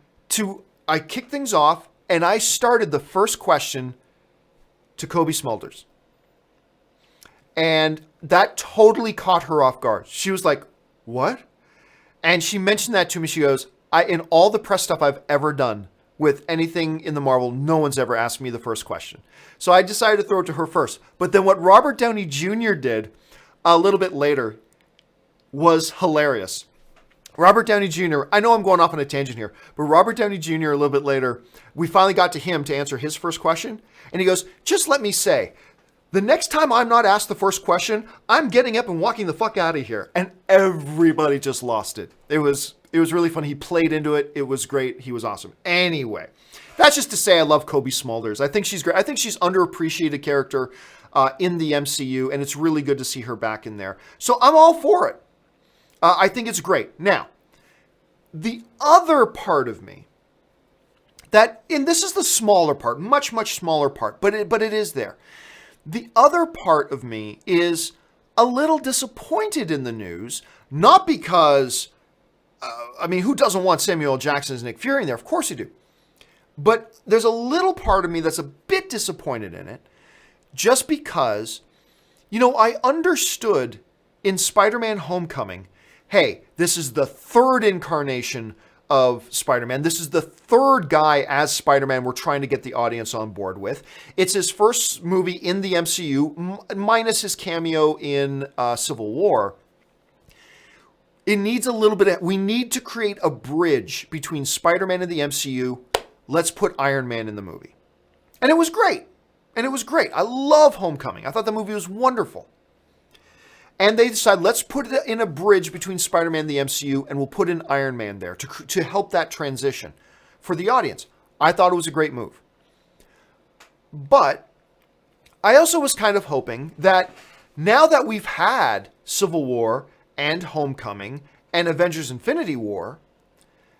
kicked things off, and I started the first question to Cobie Smulders. And that totally caught her off guard. She was like, what? And she mentioned that to me. She goes, in all the press stuff I've ever done with anything in the Marvel, no one's ever asked me the first question. So I decided to throw it to her first. But then what Robert Downey Jr. did a little bit later was hilarious. Robert Downey Jr., I know I'm going off on a tangent here, but Robert Downey Jr. a little bit later, we finally got to him to answer his first question. And he goes, just let me say, the next time I'm not asked the first question, I'm getting up and walking the fuck out of here. And everybody just lost it. It was really fun. He played into it. It was great. He was awesome. Anyway, that's just to say I love Cobie Smulders. I think she's great. I think she's underappreciated character in the MCU, and it's really good to see her back in there. So I'm all for it. I think it's great. Now, the other part of me, and this is the smaller part, much, much smaller part, but it is there. The other part of me is a little disappointed in the news, not because, who doesn't want Samuel Jackson as Nick Fury in there? Of course you do. But there's a little part of me that's a bit disappointed in it, just because, I understood in Spider-Man Homecoming, hey, this is the third incarnation of Spider-Man. This is the third guy as Spider-Man we're trying to get the audience on board with. It's his first movie in the MCU, minus his cameo in Civil War. It needs a little bit we need to create a bridge between Spider-Man and the MCU. Let's put Iron Man in the movie. And it was great. I love Homecoming. I thought the movie was wonderful. And they decided, let's put it in a bridge between Spider-Man and the MCU, and we'll put in Iron Man there to help that transition for the audience. I thought it was a great move. But I also was kind of hoping that now that we've had Civil War and Homecoming and Avengers Infinity War,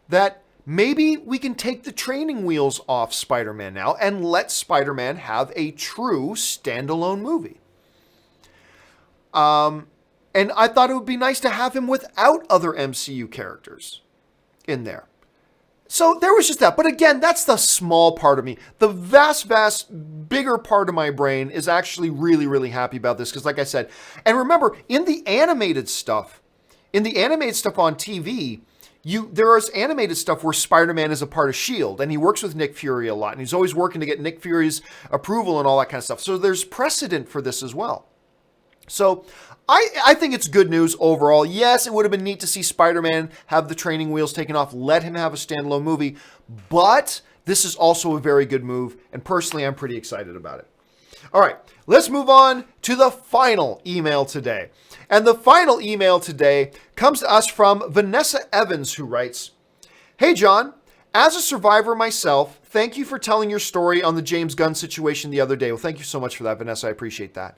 that maybe we can take the training wheels off Spider-Man now and let Spider-Man have a true standalone movie. And I thought it would be nice to have him without other MCU characters in there. So there was just that. But again, that's the small part of me. The vast, bigger part of my brain is actually really, really happy about this. Because like I said, and remember, in the animated stuff on TV, There is animated stuff where Spider-Man is a part of S.H.I.E.L.D. and he works with Nick Fury a lot, and he's always working to get Nick Fury's approval and all that kind of stuff. So there's precedent for this as well. So I think it's good news overall. Yes, it would have been neat to see Spider-Man have the training wheels taken off, let him have a standalone movie, but this is also a very good move, and personally, I'm pretty excited about it. All right, let's move on to the final email today. And the final email today comes to us from Vanessa Evans, who writes, "Hey, John, as a survivor myself, thank you for telling your story on the James Gunn situation the other day." Well, thank you so much for that, Vanessa. I appreciate that.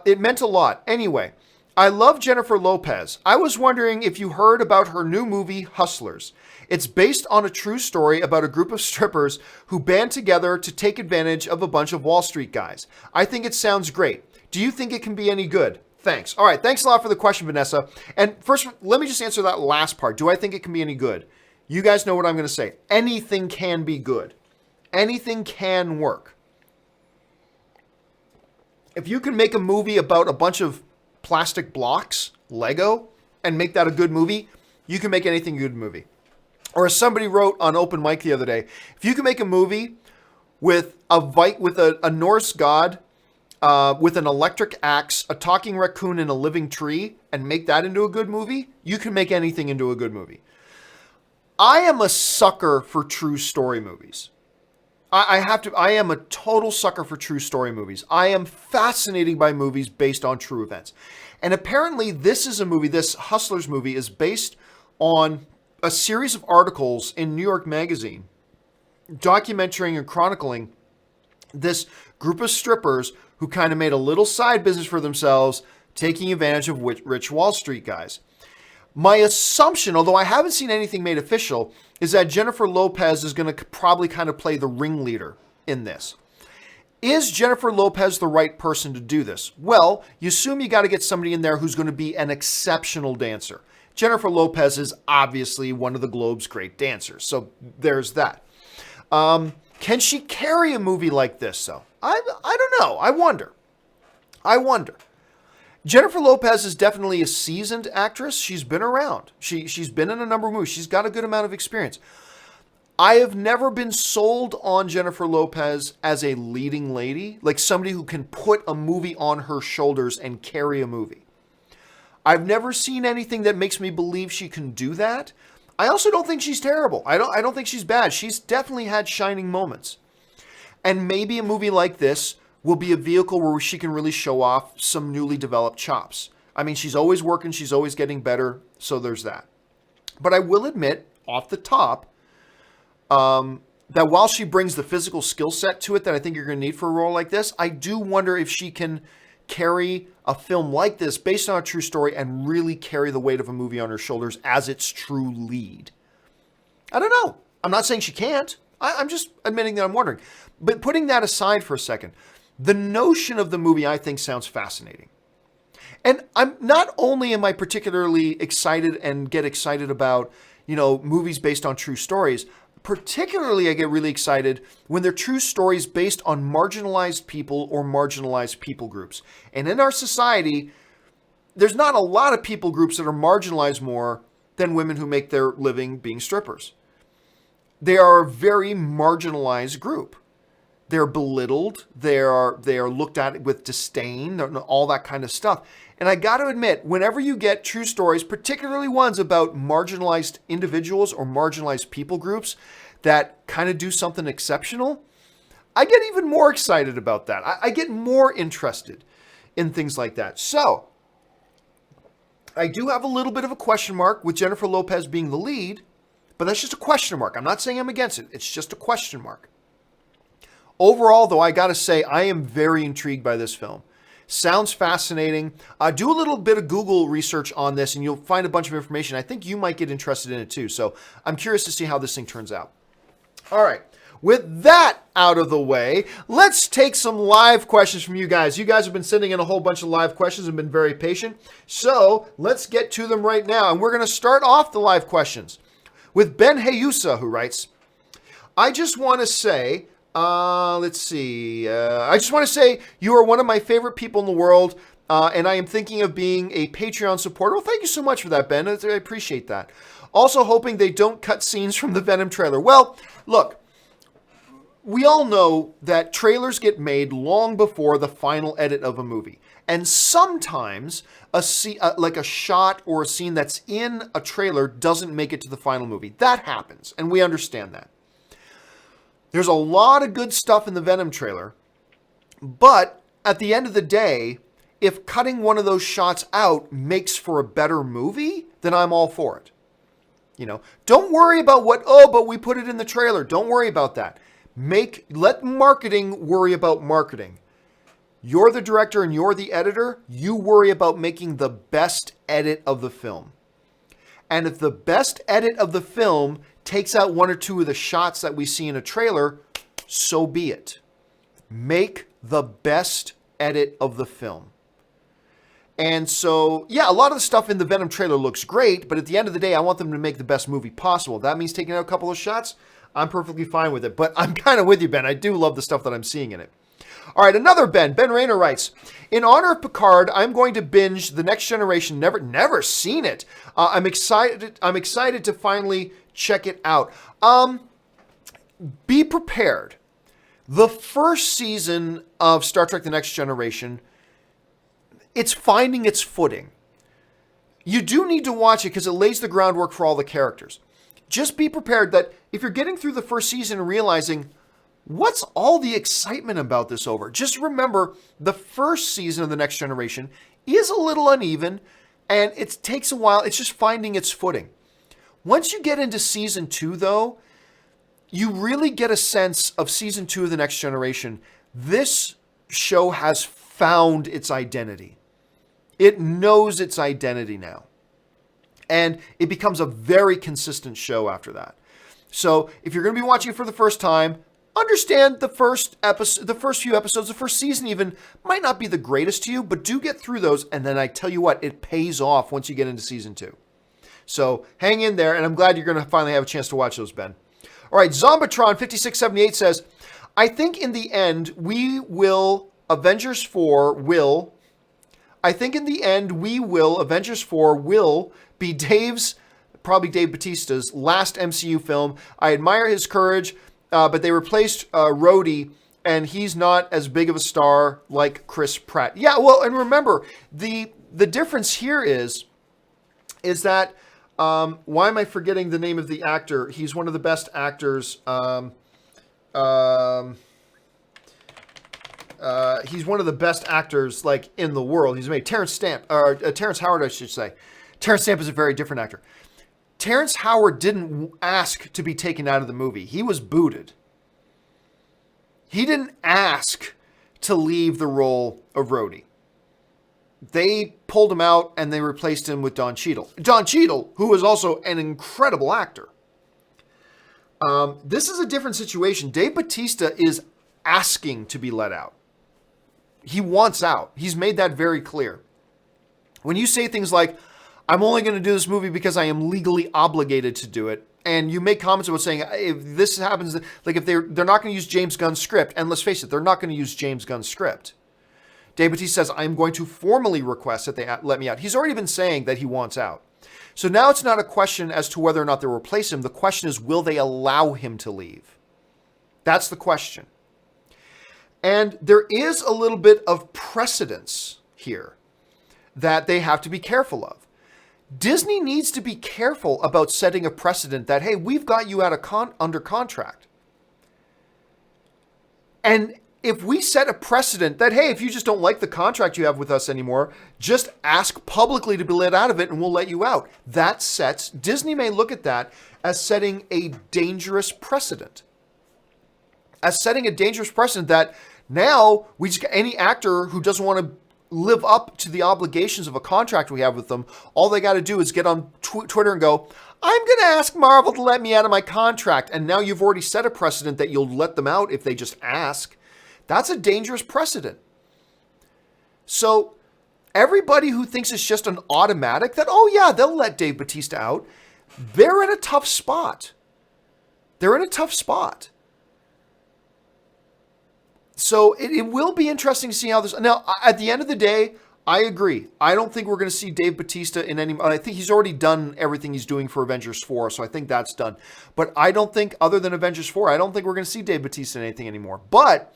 It meant a lot. Anyway, I love Jennifer Lopez. I was wondering if you heard about her new movie, Hustlers. It's based on a true story about a group of strippers who band together to take advantage of a bunch of Wall Street guys. I think it sounds great. Do you think it can be any good? Thanks. All right, thanks a lot for the question, Vanessa. And first, let me just answer that last part. Do I think it can be any good? You guys know what I'm going to say. Anything can be good. Anything can work. If you can make a movie about a bunch of plastic blocks, Lego, and make that a good movie, you can make anything a good movie. Or as somebody wrote on Open Mic the other day, if you can make a movie with a Norse god, with an electric axe, a talking raccoon, and a living tree, and make that into a good movie, you can make anything into a good movie. I am a sucker for true story movies. I am a total sucker for true story movies. I am fascinated by movies based on true events. And apparently this Hustlers movie is based on a series of articles in New York Magazine documenting and chronicling this group of strippers who kind of made a little side business for themselves, taking advantage of rich Wall Street guys. My assumption, although I haven't seen anything made official, is that Jennifer Lopez is going to probably kind of play the ringleader in this. Is Jennifer Lopez the right person to do this? Well, you assume you got to get somebody in there who's going to be an exceptional dancer. Jennifer Lopez is obviously one of the Globe's great dancers, so there's that. Can she carry a movie like this, though? I don't know. I wonder. Jennifer Lopez is definitely a seasoned actress. She's been around. She's been in a number of movies. She's got a good amount of experience. I have never been sold on Jennifer Lopez as a leading lady, like somebody who can put a movie on her shoulders and carry a movie. I've never seen anything that makes me believe she can do that. I also don't think she's terrible. I don't think she's bad. She's definitely had shining moments. And maybe a movie like this will be a vehicle where she can really show off some newly developed chops. I mean, she's always working, she's always getting better, so there's that. But I will admit, off the top, that while she brings the physical skill set to it that I think you're going to need for a role like this, I do wonder if she can carry a film like this based on a true story and really carry the weight of a movie on her shoulders as its true lead. I don't know. I'm not saying she can't. I'm just admitting that I'm wondering. But putting that aside for a second, the notion of the movie, I think, sounds fascinating. And I'm not only am I particularly excited and get excited about, movies based on true stories, particularly I get really excited when they're true stories based on marginalized people or marginalized people groups. And in our society, there's not a lot of people groups that are marginalized more than women who make their living being strippers. They are a very marginalized group. They're belittled, they are looked at with disdain, all that kind of stuff. And I got to admit, whenever you get true stories, particularly ones about marginalized individuals or marginalized people groups that kind of do something exceptional, I get even more excited about that. I get more interested in things like that. So, I do have a little bit of a question mark with Jennifer Lopez being the lead, but that's just a question mark. I'm not saying I'm against it. It's just a question mark. Overall, though, I got to say, I am very intrigued by this film. Sounds fascinating. Do a little bit of Google research on this, and you'll find a bunch of information. I think you might get interested in it, too. So I'm curious to see how this thing turns out. All right. With that out of the way, let's take some live questions from you guys. You guys have been sending in a whole bunch of live questions and been very patient. So let's get to them right now. And we're going to start off the live questions with Ben Heyusa, who writes, I just want to say... let's see. I just want to say you are one of my favorite people in the world, and I am thinking of being a Patreon supporter. Well, thank you so much for that, Ben. I appreciate that. Also hoping they don't cut scenes from the Venom trailer. Well, look, we all know that trailers get made long before the final edit of a movie. And sometimes like a shot or a scene that's in a trailer doesn't make it to the final movie. That happens, and we understand that. There's a lot of good stuff in the Venom trailer, but at the end of the day, if cutting one of those shots out makes for a better movie, then I'm all for it. Don't worry about but we put it in the trailer. Don't worry about that. Let marketing worry about marketing. You're the director and you're the editor. You worry about making the best edit of the film. And if the best edit of the film takes out one or two of the shots that we see in a trailer, so be it. Make the best edit of the film. And so, yeah, a lot of the stuff in the Venom trailer looks great, but at the end of the day, I want them to make the best movie possible. If that means taking out a couple of shots, I'm perfectly fine with it. But I'm kind of with you, Ben. I do love the stuff that I'm seeing in it. All right, another Ben. Ben Rayner writes, in honor of Picard, I'm going to binge The Next Generation. Never seen it. I'm excited to finally check it out. Be prepared. The first season of Star Trek The Next Generation, it's finding its footing. You do need to watch it because it lays the groundwork for all the characters. Just be prepared that if you're getting through the first season and realizing, what's all the excitement about this over? Just remember, the first season of The Next Generation is a little uneven, and it takes a while. It's just finding its footing. Once you get into season 2, though, you really get a sense of season 2 of The Next Generation. This show has found its identity. It knows its identity now. And it becomes a very consistent show after that. So if you're going to be watching it for the first time, understand the first few episodes, the first season even, might not be the greatest to you, but do get through those. And then I tell you what, it pays off once you get into season 2. So hang in there, and I'm glad you're going to finally have a chance to watch those, Ben. All right, Zombitron5678 says, I think in the end, Avengers 4 will be probably Dave Bautista's last MCU film. I admire his courage, but they replaced Rhodey, and he's not as big of a star like Chris Pratt. Yeah, well, and remember, the difference here is that, why am I forgetting the name of the actor? He's one of the best actors. He's one of the best actors like in the world. He's made Terrence Howard, I should say. Terrence Stamp is a very different actor. Terrence Howard didn't ask to be taken out of the movie. He was booted. He didn't ask to leave the role of Rhodey. They pulled him out and they replaced him with Don Cheadle. Don Cheadle, who is also an incredible actor. This is a different situation. Dave Bautista is asking to be let out. He wants out. He's made that very clear. When you say things like, I'm only going to do this movie because I am legally obligated to do it, and you make comments about saying, if this happens, like if they're not going to use James Gunn's script, and let's face it, they're not going to use James Gunn's script. Dave Bautista says, I'm going to formally request that they let me out. He's already been saying that he wants out. So now it's not a question as to whether or not they'll replace him. The question is, will they allow him to leave? That's the question. And there is a little bit of precedence here that they have to be careful of. Disney needs to be careful about setting a precedent that, hey, we've got you under contract. And if we set a precedent that, hey, if you just don't like the contract you have with us anymore, just ask publicly to be let out of it and we'll let you out. Disney may look at that as setting a dangerous precedent. That now any actor who doesn't want to live up to the obligations of a contract we have with them, all they got to do is get on Twitter and go, I'm going to ask Marvel to let me out of my contract. And now you've already set a precedent that you'll let them out if they just ask. That's a dangerous precedent. So everybody who thinks it's just an automatic that, oh yeah, they'll let Dave Bautista out, they're in a tough spot. So it will be interesting to see how this... Now, at the end of the day, I agree. I don't think we're going to see Dave Bautista in any... I think he's already done everything he's doing for Avengers 4, so I think that's done. But I don't think, other than Avengers 4, I don't think we're going to see Dave Bautista in anything anymore. But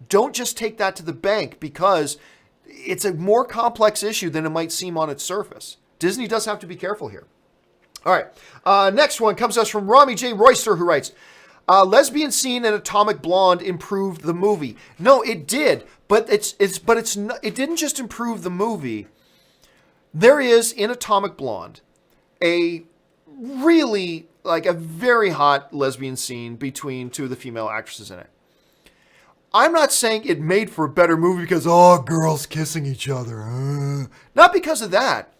don't just take that to the bank, because it's a more complex issue than it might seem on its surface. Disney does have to be careful here. All right. Next one comes to us from Rami J. Royster, who writes, lesbian scene in Atomic Blonde improved the movie. No, it did, but it didn't just improve the movie. There is in Atomic Blonde a really, like, a very hot lesbian scene between two of the female actresses in it. I'm not saying it made for a better movie because, girls kissing each other. Not because of that,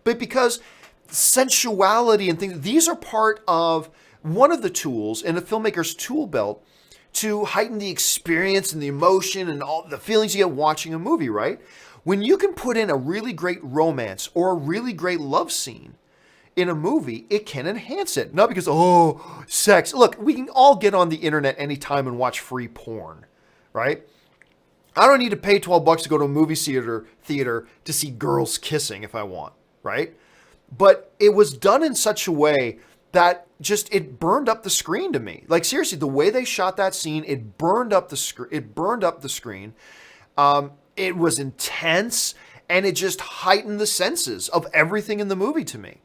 but because sensuality and things, these are part of one of the tools in a filmmaker's tool belt to heighten the experience and the emotion and all the feelings you get watching a movie, right? When you can put in a really great romance or a really great love scene in a movie, it can enhance it. Not because, sex. Look, we can all get on the internet anytime and watch free porn, right? I don't need to pay $12 to go to a movie theater to see girls kissing if I want, right? But it was done in such a way that just, it burned up the screen to me. Like, seriously, the way they shot that scene, it burned up the screen. It was intense, and it just heightened the senses of everything in the movie to me.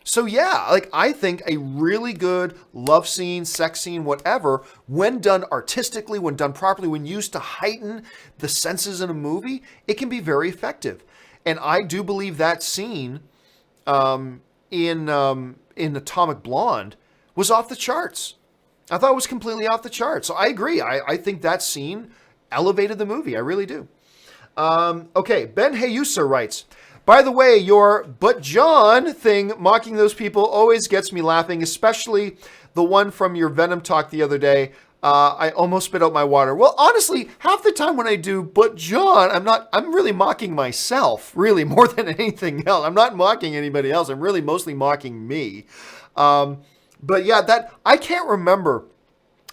So yeah, like, I think a really good love scene, sex scene, whatever, when done artistically, when done properly, when used to heighten the senses in a movie, it can be very effective. And I do believe that scene in Atomic Blonde was off the charts. I thought it was completely off the charts. So I agree. I think that scene elevated the movie. I really do. Okay, Ben Heyusa writes, by the way, your "but John" thing mocking those people always gets me laughing, especially the one from your Venom talk the other day. I almost spit out my water. Well, honestly, half the time when I do "but John," I'm really mocking myself, really, more than anything else. I'm not mocking anybody else. I'm really mostly mocking me. But yeah, I can't remember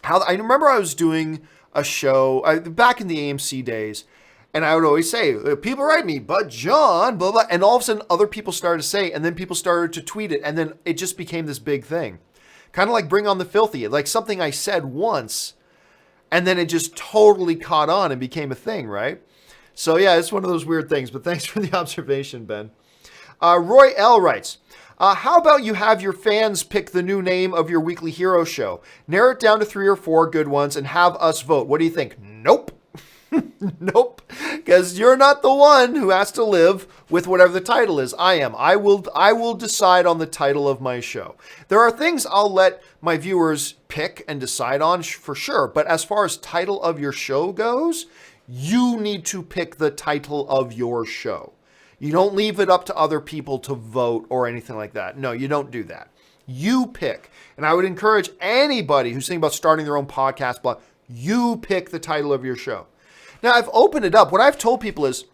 I remember I was doing a show back in the AMC days, and I would always say, people write me, "but John," blah, blah. And all of a sudden, other people started to say, and then people started to tweet it, and then it just became this big thing. Kind of like Bring on the Filthy, like something I said once, and then it just totally caught on and became a thing, right? So yeah, it's one of those weird things, but thanks for the observation, Ben. Roy L. writes, how about you have your fans pick the new name of your weekly hero show? Narrow it down to 3 or 4 good ones and have us vote. What do you think? Nope. Nope. Because you're not the one who has to live with whatever the title is. I am. I will decide on the title of my show. There are things I'll let my viewers pick and decide on for sure. But as far as title of your show goes, you need to pick the title of your show. You don't leave it up to other people to vote or anything like that. No, you don't do that. You pick. And I would encourage anybody who's thinking about starting their own podcast blog, you pick the title of your show. Now, I've opened it up. What I've told people is,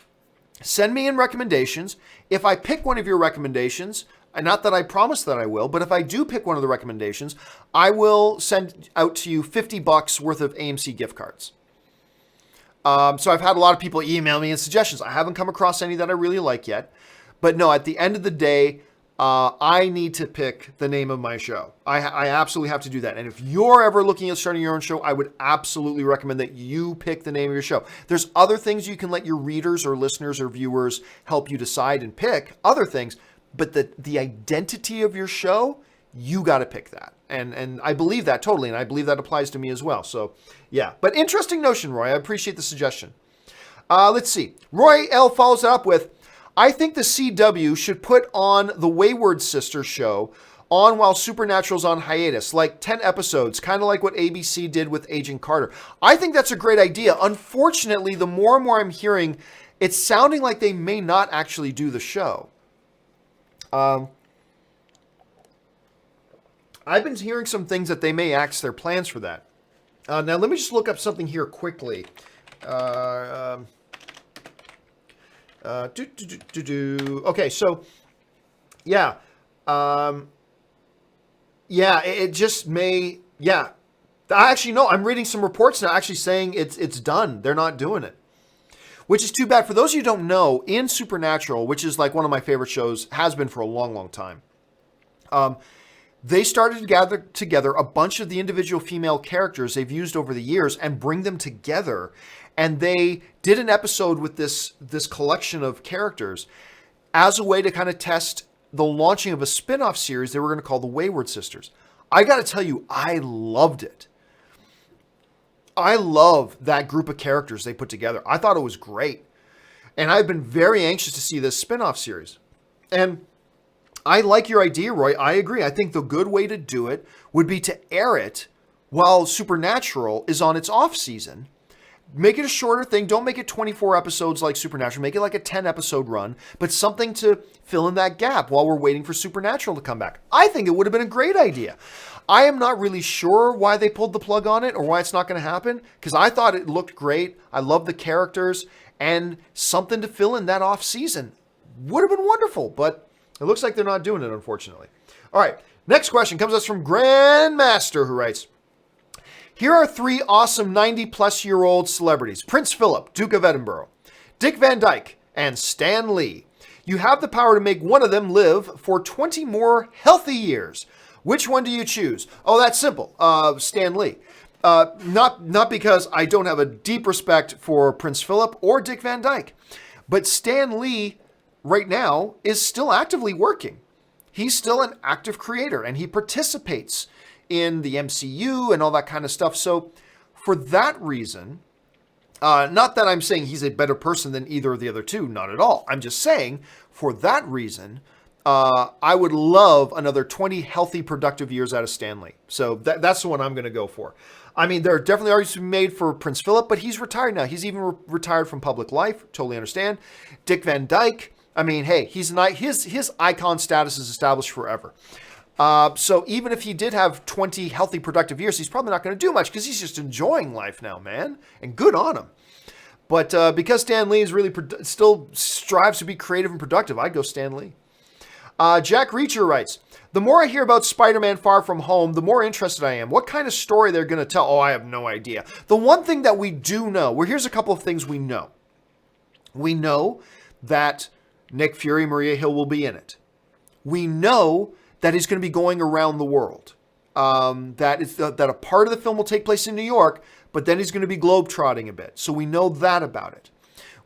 send me in recommendations. If I pick one of your recommendations, and not that I promise that I will, but if I do pick one of the recommendations, I will send out to you $50 worth of AMC gift cards. So I've had a lot of people email me and suggestions. I haven't come across any that I really like yet. But no, at the end of the day, I need to pick the name of my show. I absolutely have to do that. And if you're ever looking at starting your own show, I would absolutely recommend that you pick the name of your show. There's other things you can let your readers or listeners or viewers help you decide and pick, other things. But the identity of your show, you got to pick that. And I believe that totally. And I believe that applies to me as well. So yeah, but interesting notion, Roy. I appreciate the suggestion. Let's see. Roy L follows it up with, I think the CW should put on the Wayward Sisters show on while Supernatural's on hiatus, like 10 episodes, kind of like what ABC did with Agent Carter. I think that's a great idea. Unfortunately, the more and more I'm hearing, it's sounding like they may not actually do the show. I've been hearing some things that they may axe their plans for that. Now, let me just look up something here quickly. Okay, so, yeah. It just may, yeah. I actually know, I'm reading some reports now actually saying it's done. They're not doing it. which is too bad. For those of you who don't know, in Supernatural, which is like one of my favorite shows, has been for a long, long time, they started to gather together a bunch of the individual female characters they've used over the years and bring them together. And they did an episode with this collection of characters as a way to kind of test the launching of a spin-off series they were going to call the Wayward Sisters. I got to tell you, I loved it. I love that group of characters they put together. I thought it was great. And I've been very anxious to see this spin-off series. And I like your idea, Roy. I agree. I think the good way to do it would be to air it while Supernatural is on its off season. Make it a shorter thing. Don't make it 24 episodes like Supernatural. Make it like a 10-episode run, but something to fill in that gap while we're waiting for Supernatural to come back. I think it would have been a great idea. I am not really sure why they pulled the plug on it or why it's not going to happen, because I thought it looked great. I love the characters, and something to fill in that off season would have been wonderful, but it looks like they're not doing it, unfortunately. All right, next question comes to us from Grandmaster, who writes, here are 3 awesome 90-plus-year-old celebrities. Prince Philip, Duke of Edinburgh, Dick Van Dyke, and Stan Lee. You have the power to make one of them live for 20 more healthy years. Which one do you choose? Oh, that's simple. Stan Lee. Not because I don't have a deep respect for Prince Philip or Dick Van Dyke, but Stan Lee right now is still actively working. He's still an active creator, and he participates in the MCU and all that kind of stuff. So for that reason, not that I'm saying he's a better person than either of the other two, not at all. I'm just saying for that reason, I would love another 20 healthy, productive years out of Stan Lee. So that's the one I'm going to go for. I mean, there are definitely arguments to be made for Prince Philip, but he's retired now. He's even retired from public life. Totally understand. Dick Van Dyke, I mean, hey, his icon status is established forever. So even if he did have 20 healthy, productive years, he's probably not going to do much because he's just enjoying life now, man. And good on him. But because Stan Lee is really still strives to be creative and productive, I'd go Stan Lee. Jack Reacher writes, the more I hear about Spider-Man Far From Home, the more interested I am. What kind of story they're going to tell? Oh, I have no idea. The one thing that we do know, well, here's a couple of things we know. We know that Nick Fury, Maria Hill will be in it. We know that he's going to be going around the world. That a part of the film will take place in New York, but then he's going to be globetrotting a bit. So we know that about it.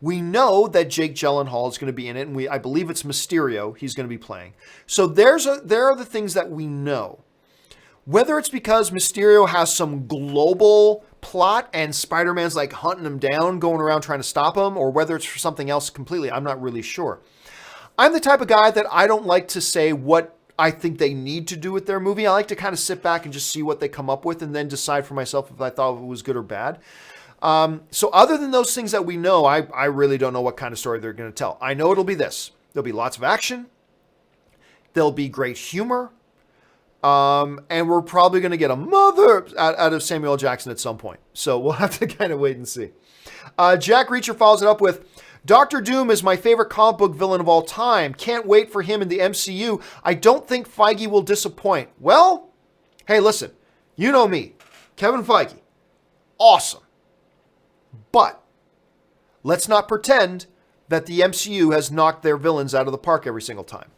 We know that Jake Gyllenhaal is going to be in it, and I believe it's Mysterio he's going to be playing. So there are the things that we know. Whether it's because Mysterio has some global plot and Spider-Man's like hunting him down, going around trying to stop him, or whether it's for something else completely, I'm not really sure. I'm the type of guy that I don't like to say what I think they need to do with their movie. I like to kind of sit back and just see what they come up with and then decide for myself if I thought it was good or bad. So other than those things that we know, I really don't know what kind of story they're going to tell. I know it'll be this. There'll be lots of action. There'll be great humor. And we're probably going to get a mother out of Samuel L. Jackson at some point. So we'll have to kind of wait and see. Jack Reacher follows it up with, Dr. Doom is my favorite comic book villain of all time. Can't wait for him in the MCU. I don't think Feige will disappoint. Well, hey, listen, you know me, Kevin Feige, awesome. But let's not pretend that the MCU has knocked their villains out of the park every single time.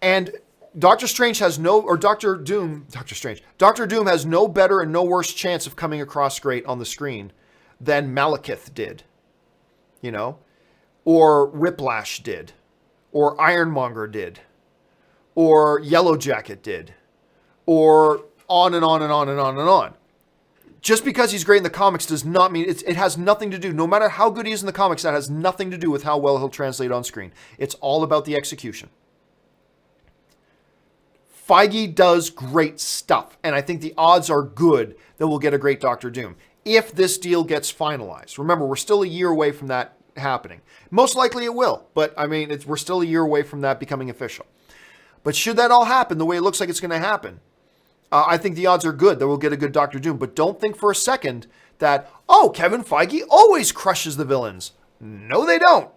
And Doctor Doom has no better and no worse chance of coming across great on the screen than Malekith did, or Whiplash did, or Ironmonger did, or Yellow Jacket did, or on and on and on and on and on. Just because he's great in the comics does not mean it has nothing to do. No matter how good he is in the comics, that has nothing to do with how well he'll translate on screen. It's all about the execution. Feige does great stuff, and I think the odds are good that we'll get a great Doctor Doom if this deal gets finalized. Remember, we're still a year away from that happening. Most likely it will, but I mean, we're still a year away from that becoming official. But should that all happen the way it looks like it's going to happen, I think the odds are good that we'll get a good Doctor Doom. But don't think for a second that, Kevin Feige always crushes the villains. No, they don't.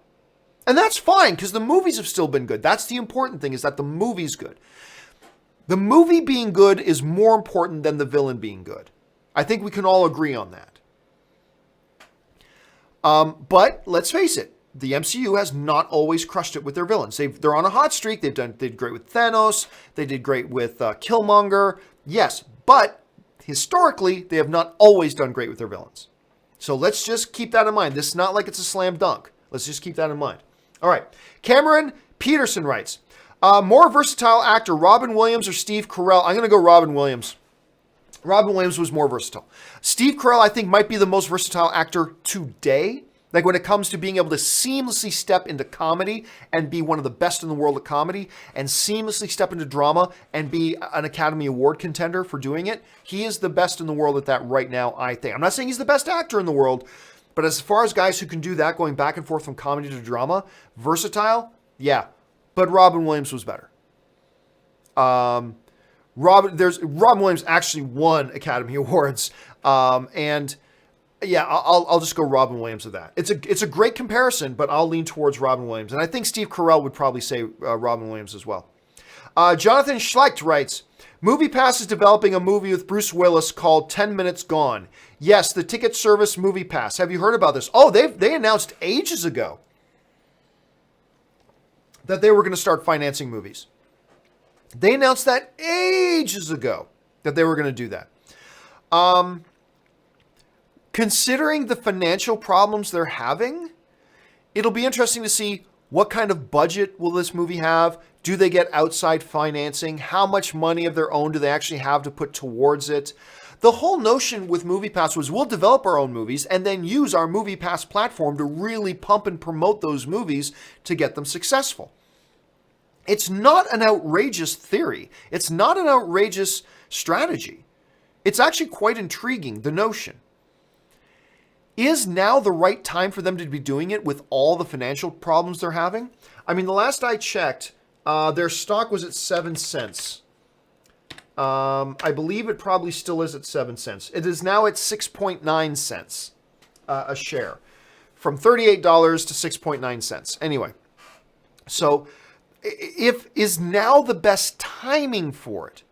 And that's fine, because the movies have still been good. That's the important thing, is that the movie's good. The movie being good is more important than the villain being good. I think we can all agree on that. But let's face it, the MCU has not always crushed it with their villains. They're on a hot streak. They did great with Thanos. They did great with Killmonger. Yes, but historically, they have not always done great with their villains. So let's just keep that in mind. This is not like it's a slam dunk. Let's just keep that in mind. All right. Cameron Peterson writes, more versatile actor, Robin Williams or Steve Carell? I'm going to go Robin Williams. Robin Williams was more versatile. Steve Carell, I think, might be the most versatile actor today. Like when it comes to being able to seamlessly step into comedy and be one of the best in the world at comedy and seamlessly step into drama and be an Academy Award contender for doing it. He is the best in the world at that right now, I think. I'm not saying he's the best actor in the world, but as far as guys who can do that, going back and forth from comedy to drama, versatile, yeah. But Robin Williams was better. Robin Williams actually won Academy Awards, and yeah, I'll just go Robin Williams with that. It's a great comparison, but I'll lean towards Robin Williams, and I think Steve Carell would probably say Robin Williams as well. Jonathan Schleicht writes, MoviePass is developing a movie with Bruce Willis called 10 Minutes Gone. Yes, the ticket service MoviePass. Have you heard about this? Oh, they announced ages ago that they were going to start financing movies. They announced that ages ago that they were going to do that. Considering the financial problems they're having, it'll be interesting to see what kind of budget will this movie have. Do they get outside financing? How much money of their own do they actually have to put towards it? The whole notion with MoviePass was we'll develop our own movies and then use our MoviePass platform to really pump and promote those movies to get them successful. It's not an outrageous theory. It's not an outrageous strategy. It's actually quite intriguing, the notion. Is now the right time for them to be doing it with all the financial problems they're having? I mean, the last I checked, their stock was at 7 cents. I believe it probably still is at 7 cents. It is now at 6.9 cents a share. From $38 to 6.9 cents. Anyway, so is now the best timing for it?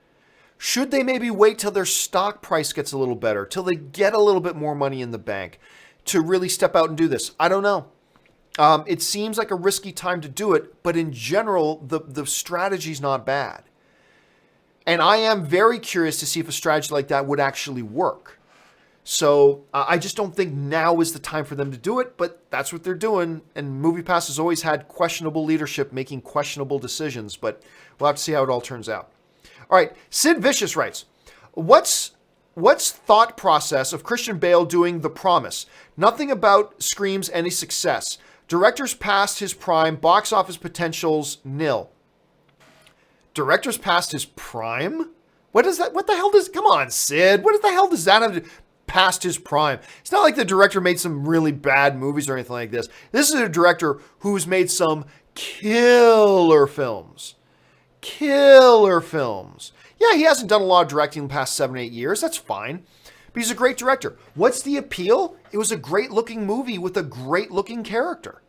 Should they maybe wait till their stock price gets a little better, till they get a little bit more money in the bank to really step out and do this? I don't know. It seems like a risky time to do it, but in general, the strategy's not bad. And I am very curious to see if a strategy like that would actually work. So I just don't think now is the time for them to do it, but that's what they're doing. And MoviePass has always had questionable leadership making questionable decisions, but we'll have to see how it all turns out. All right, Sid Vicious writes, What's thought process of Christian Bale doing The Promise? Nothing about screams any success. Director's past his prime, box office potentials nil. Director's past his prime? What is that? What the hell does, come on, Sid. What the hell does that have to do? Past his prime. It's not like the director made some really bad movies or anything like this. This is a director who's made some killer films. Killer films. Yeah, he hasn't done a lot of directing in the past 7 or 8 years. That's fine. But he's a great director. What's the appeal? It was a great looking movie with a great looking character.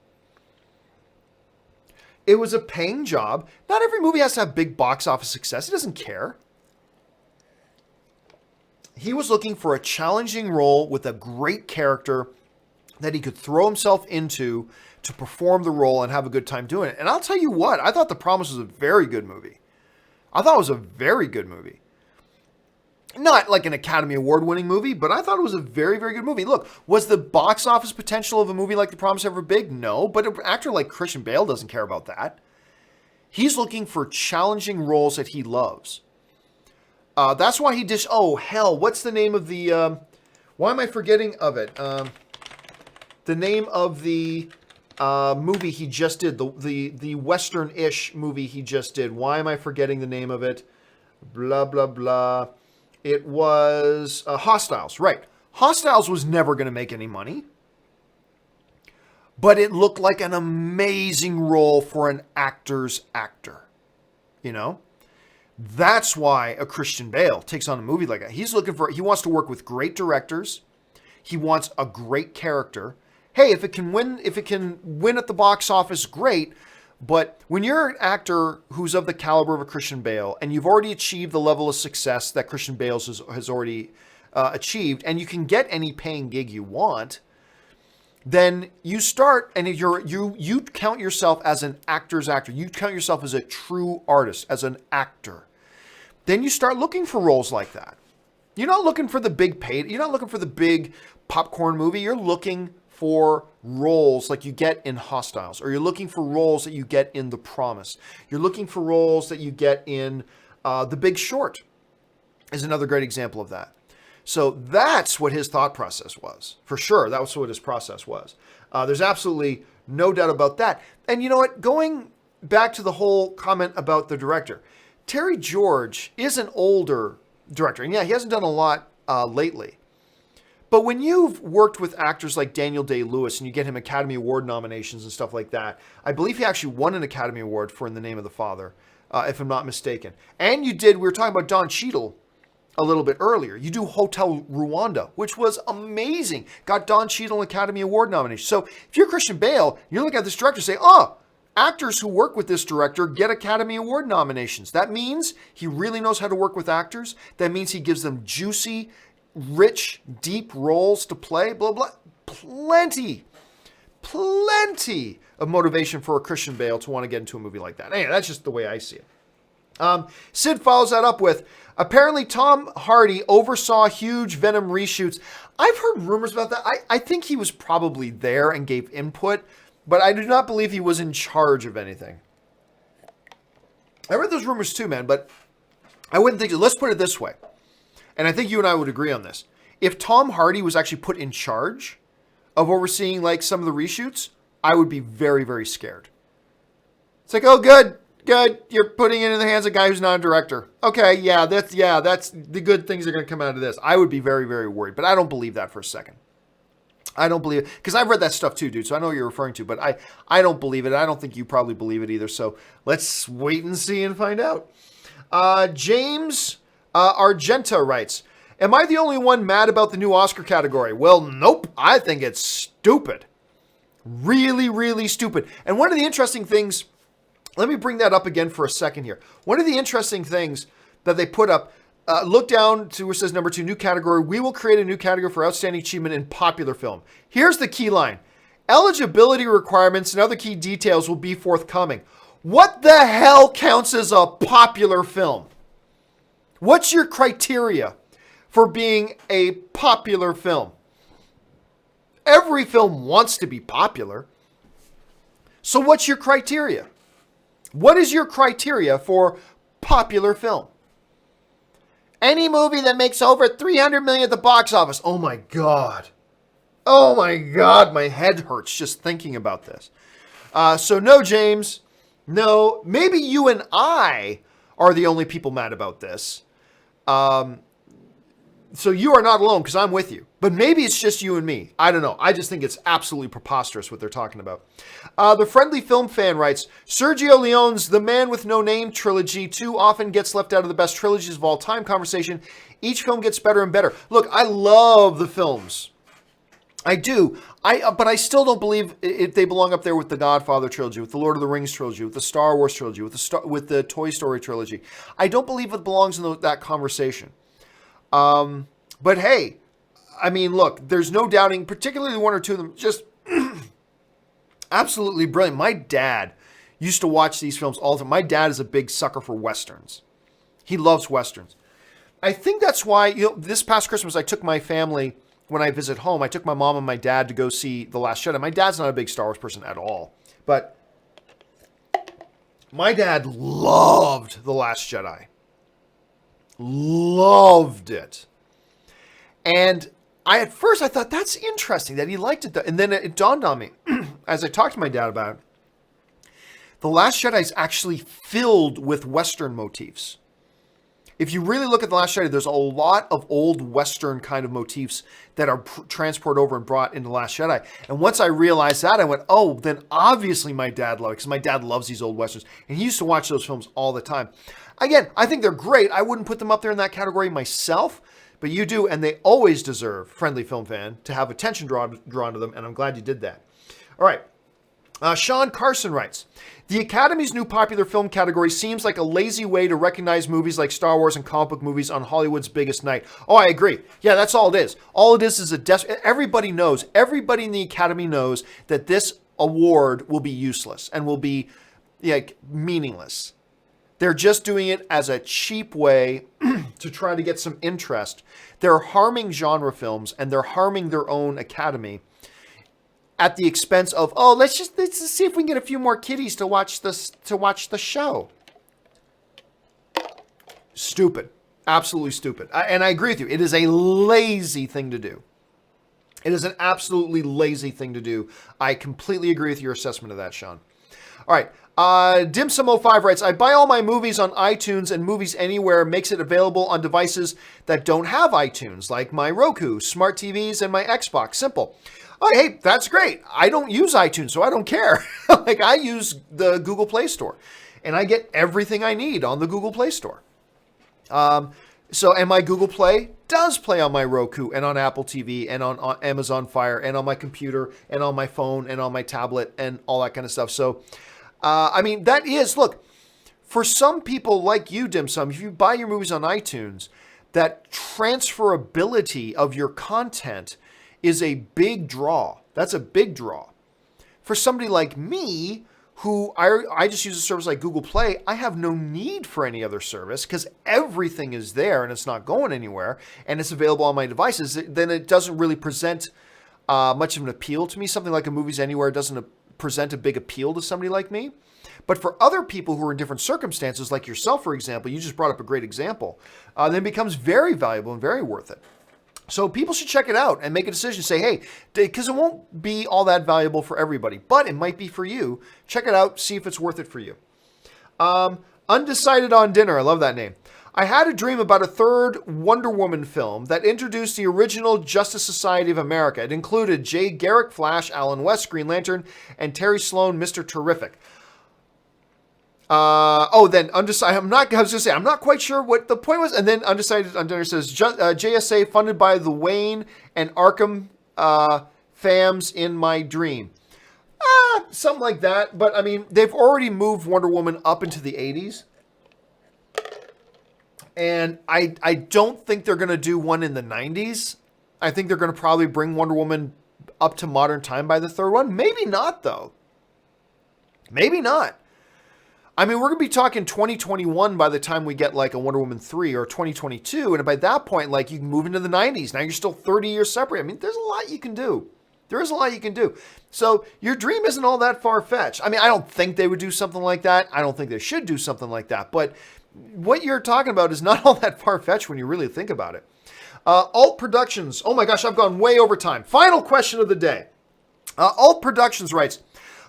It was a paying job. Not every movie has to have big box office success. He doesn't care. He was looking for a challenging role with a great character that he could throw himself into to perform the role and have a good time doing it. And I'll tell you what, I thought The Promise was a very good movie. I thought it was a very good movie. Not like an Academy Award winning movie, but I thought it was a very, very good movie. Look, was the box office potential of a movie like The Promise ever big? No, but an actor like Christian Bale doesn't care about that. He's looking for challenging roles that he loves. That's why he did, oh hell, what's the name of the, why am I forgetting of it? The name of the movie he just did, the Western-ish movie he just did. Why am I forgetting the name of it? Blah, blah, blah. It was Hostiles, right. Hostiles was never going to make any money. But it looked like an amazing role for an actor's actor. You know? That's why a Christian Bale takes on a movie like that. He wants to work with great directors. He wants a great character. Hey, if it can win at the box office, great. But when you're an actor who's of the caliber of a Christian Bale, and you've already achieved the level of success that Christian Bale has already achieved, and you can get any paying gig you want, then you start, and you count yourself as an actor's actor. You count yourself as a true artist, as an actor. Then you start looking for roles like that. You're not looking for the big paid. You're not looking for the big popcorn movie. You're looking for roles like you get in Hostiles, or you're looking for roles that you get in The Promise. You're looking for roles that you get in The Big Short, is another great example of that. So that's what his thought process was. For sure, that was what his process was. There's absolutely no doubt about that. And you know what? Going back to the whole comment about the director, Terry George is an older director. And yeah, he hasn't done a lot lately. But when you've worked with actors like Daniel Day-Lewis and you get him Academy Award nominations and stuff like that, I believe he actually won an Academy Award for In the Name of the Father, if I'm not mistaken. And we were talking about Don Cheadle a little bit earlier. You do Hotel Rwanda, which was amazing. Got Don Cheadle an Academy Award nomination. So if you're Christian Bale, you're looking at this director and say, actors who work with this director get Academy Award nominations. That means he really knows how to work with actors. That means he gives them juicy, rich, deep roles to play, blah, blah. Plenty of motivation for a Christian Bale to want to get into a movie like that. Anyway, that's just the way I see it. Sid follows that up with, apparently Tom Hardy oversaw huge Venom reshoots. I've heard rumors about that. I think he was probably there and gave input, but I do not believe he was in charge of anything. I read those rumors too, man, but I wouldn't think, let's put it this way. And I think you and I would agree on this. If Tom Hardy was actually put in charge of overseeing like some of the reshoots, I would be very, very scared. It's like, oh, good. You're putting it in the hands of a guy who's not a director. Okay, that's the good things are going to come out of this. I would be very, very worried, but I don't believe that for a second. I don't believe it, because I've read that stuff too, dude, so I know what you're referring to, but I don't believe it. I don't think you probably believe it either, so let's wait and see and find out. James Argenta writes, am I the only one mad about the new Oscar category? Well, nope. I think it's stupid. Really, really stupid. And one of the interesting things, let me bring that up again for a second here. One of the interesting things that they put up, look down to where it says number 2, new category. We will create a new category for outstanding achievement in popular film. Here's the key line. Eligibility requirements and other key details will be forthcoming. What the hell counts as a popular film? What's your criteria for being a popular film? Every film wants to be popular. So what's your criteria? What is your criteria for popular film? Any movie that makes over $300 million at the box office. Oh my God. Oh my God. My head hurts just thinking about this. So no, James. No. Maybe you and I are the only people mad about this. So you are not alone because I'm with you. But maybe it's just you and me. I don't know. I just think it's absolutely preposterous what they're talking about. The Friendly Film Fan writes, Sergio Leone's The Man with No Name trilogy too often gets left out of the best trilogies of all time conversation. Each film gets better and better. Look, I love the films. I do. But I still don't believe they belong up there with the Godfather trilogy, with the Lord of the Rings trilogy, with the Star Wars trilogy, with the Toy Story trilogy. I don't believe it belongs in that conversation. But hey, I mean, look, there's no doubting, particularly one or two of them, just absolutely brilliant. My dad used to watch these films all the time. My dad is a big sucker for Westerns. He loves Westerns. I think that's why, this past Christmas, I took my family, when I visit home, I took my mom and my dad to go see The Last Jedi. My dad's not a big Star Wars person at all, but my dad loved The Last Jedi. Loved it. And at first I thought, that's interesting that he liked it. And then it dawned on me, as I talked to my dad about it, The Last Jedi is actually filled with Western motifs. If you really look at The Last Jedi, there's a lot of old Western kind of motifs that are transported over and brought into The Last Jedi. And once I realized that, I went, oh, then obviously my dad loved it, because my dad loves these old Westerns. And he used to watch those films all the time. Again, I think they're great. I wouldn't put them up there in that category myself, but you do, and they always deserve, Friendly Film Fan, to have attention drawn to them, and I'm glad you did that. All right. Sean Carson writes, the Academy's new popular film category seems like a lazy way to recognize movies like Star Wars and comic book movies on Hollywood's biggest night. Oh, I agree. Yeah, that's all it is. All it is everybody knows, everybody in the Academy knows that this award will be useless and will be meaningless. They're just doing it as a cheap way to try to get some interest. They're harming genre films and they're harming their own Academy at the expense of, let's just see if we can get a few more kiddies to watch the show. Stupid. Absolutely stupid. And I agree with you. It is a lazy thing to do. It is an absolutely lazy thing to do. I completely agree with your assessment of that, Sean. All right. Dimsum05 writes, I buy all my movies on iTunes, and Movies Anywhere makes it available on devices that don't have iTunes, like my Roku, smart TVs, and my Xbox. Simple. Oh, hey, that's great. I don't use iTunes, so I don't care. I use the Google Play Store, and I get everything I need on the Google Play Store. And my Google Play does play on my Roku and on Apple TV and on Amazon Fire and on my computer and on my phone and on my tablet and all that kind of stuff. So, that is, look, for some people like you, Dim Sum, if you buy your movies on iTunes, that transferability of your content is a big draw. That's a big draw. For somebody like me, who I just use a service like Google Play, I have no need for any other service because everything is there and it's not going anywhere and it's available on my devices. Then it doesn't really present much of an appeal to me. Something like a Movies Anywhere doesn't present a big appeal to somebody like me. But for other people who are in different circumstances, like yourself, for example, you just brought up a great example, then it becomes very valuable and very worth it. So people should check it out and make a decision. Say, hey, because it won't be all that valuable for everybody, but it might be for you. Check it out. See if it's worth it for you. Undecided on Dinner. I love that name. I had a dream about a third Wonder Woman film that introduced the original Justice Society of America. It included Jay Garrick, Flash, Alan West, Green Lantern, and Terry Sloan, Mr. Terrific. Then Undecided. I'm not quite sure what the point was. And then Undecided on Dinner says, JSA funded by the Wayne and Arkham fams in my dream. Something like that. But I mean, they've already moved Wonder Woman up into the 80s. And I don't think they're going to do one in the 90s. I think they're going to probably bring Wonder Woman up to modern time by the third one. Maybe not, though. Maybe not. I mean, we're going to be talking 2021 by the time we get like a Wonder Woman 3 or 2022. And by that point, like, you can move into the 90s. Now you're still 30 years separate. I mean, there's a lot you can do. There is a lot you can do. So your dream isn't all that far-fetched. I mean, I don't think they would do something like that. I don't think they should do something like that. But what you're talking about is not all that far-fetched when you really think about it. Alt Productions. Oh my gosh, I've gone way over time. Final question of the day. Alt Productions writes,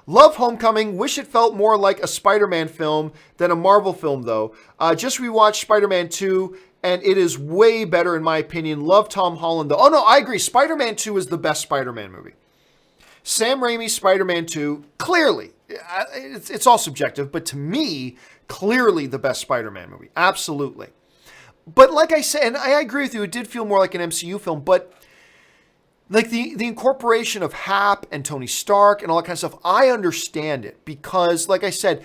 love Homecoming. Wish it felt more like a Spider-Man film than a Marvel film, though. Just rewatched Spider-Man 2, and it is way better in my opinion. Love Tom Holland, though. Oh, no, I agree. Spider-Man 2 is the best Spider-Man movie. Sam Raimi's Spider-Man 2, clearly, it's all subjective, but to me, clearly the best Spider-Man movie. Absolutely. But like I said, and I agree with you, it did feel more like an MCU film, but like the incorporation of Hap and Tony Stark and all that kind of stuff, I understand it because, like I said,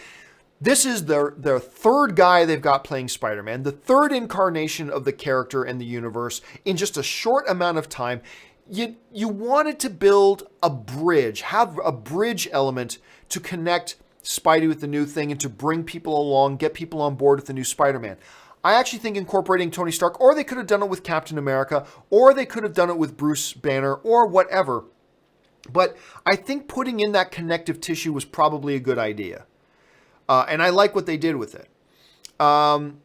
this is their third guy they've got playing Spider-Man, the third incarnation of the character and the universe in just a short amount of time. You wanted to build a bridge, have a bridge element to connect Spidey with the new thing and to bring people along, get people on board with the new Spider-Man. I actually think incorporating Tony Stark, or they could have done it with Captain America, or they could have done it with Bruce Banner, or whatever. But I think putting in that connective tissue was probably a good idea. And I like what they did with it. Now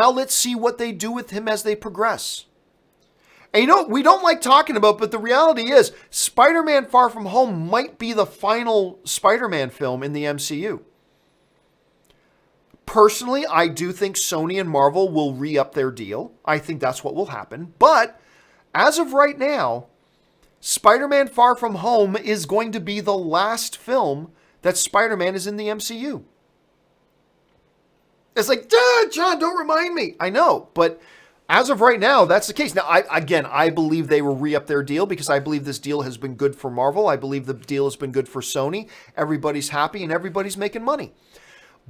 let's see what they do with him as they progress. And you know, we don't like talking about, but the reality is Spider-Man Far From Home might be the final Spider-Man film in the MCU. Personally, I do think Sony and Marvel will re-up their deal. I think that's what will happen. But as of right now, Spider-Man Far From Home is going to be the last film that Spider-Man is in the MCU. It's like, duh, John, don't remind me. I know, but As of right now, that's the case. Now, I believe they will re-up their deal because I believe this deal has been good for Marvel. I believe the deal has been good for Sony. Everybody's happy and everybody's making money.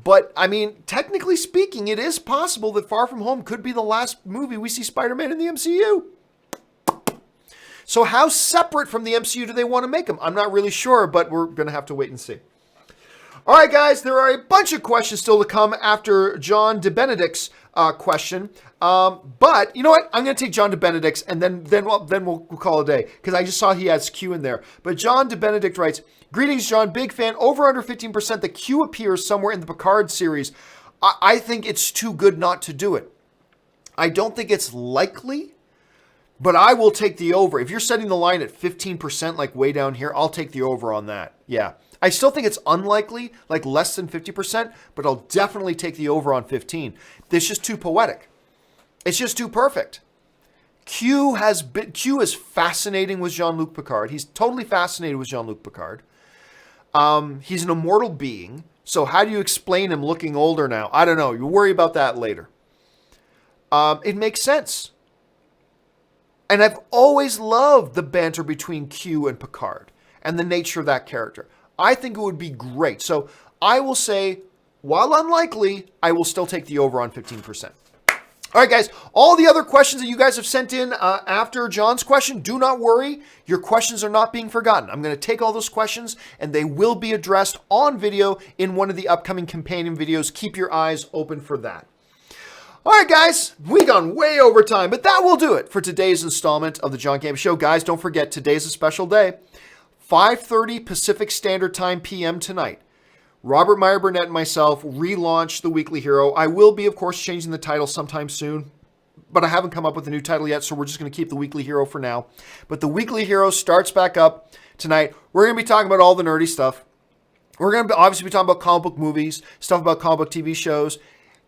But, I mean, technically speaking, it is possible that Far From Home could be the last movie we see Spider-Man in the MCU. So how separate from the MCU do they want to make them? I'm not really sure, but we're going to have to wait and see. All right, guys, there are a bunch of questions still to come after John DeBenedict's question. But you know what? I'm going to take John DeBenedict's and then we'll call it a day because I just saw he has Q in there. But John DeBenedict writes, "Greetings, John. Big fan. Over under 15% that Q appears somewhere in the Picard series. I think it's too good not to do it. I don't think it's likely, but I will take the over. If you're setting the line at 15%, like way down here, I'll take the over on that. Yeah. I still think it's unlikely, like less than 50%, but I'll definitely take the over on 15. It's just too poetic. It's just too perfect. Q is fascinating with Jean-Luc Picard. He's totally fascinated with Jean-Luc Picard. He's an immortal being. So how do you explain him looking older now? I don't know. You worry about that later. It makes sense. And I've always loved the banter between Q and Picard and the nature of that character. I think it would be great. So I will say, while unlikely, I will still take the over on 15%. All right, guys, all the other questions that you guys have sent in after John's question, do not worry. Your questions are not being forgotten. I'm going to take all those questions, and they will be addressed on video in one of the upcoming companion videos. Keep your eyes open for that. All right, guys, we've gone way over time, but that will do it for today's installment of the John Campea Show. Guys, don't forget, today's a special day. 5:30 Pacific Standard Time p.m. tonight. Robert Meyer Burnett and myself relaunch The Weekly Hero. I will be, of course, changing the title sometime soon, but I haven't come up with a new title yet, so we're just going to keep The Weekly Hero for now. But The Weekly Hero starts back up tonight. We're going to be talking about all the nerdy stuff. We're going to obviously be talking about comic book movies, stuff about comic book TV shows.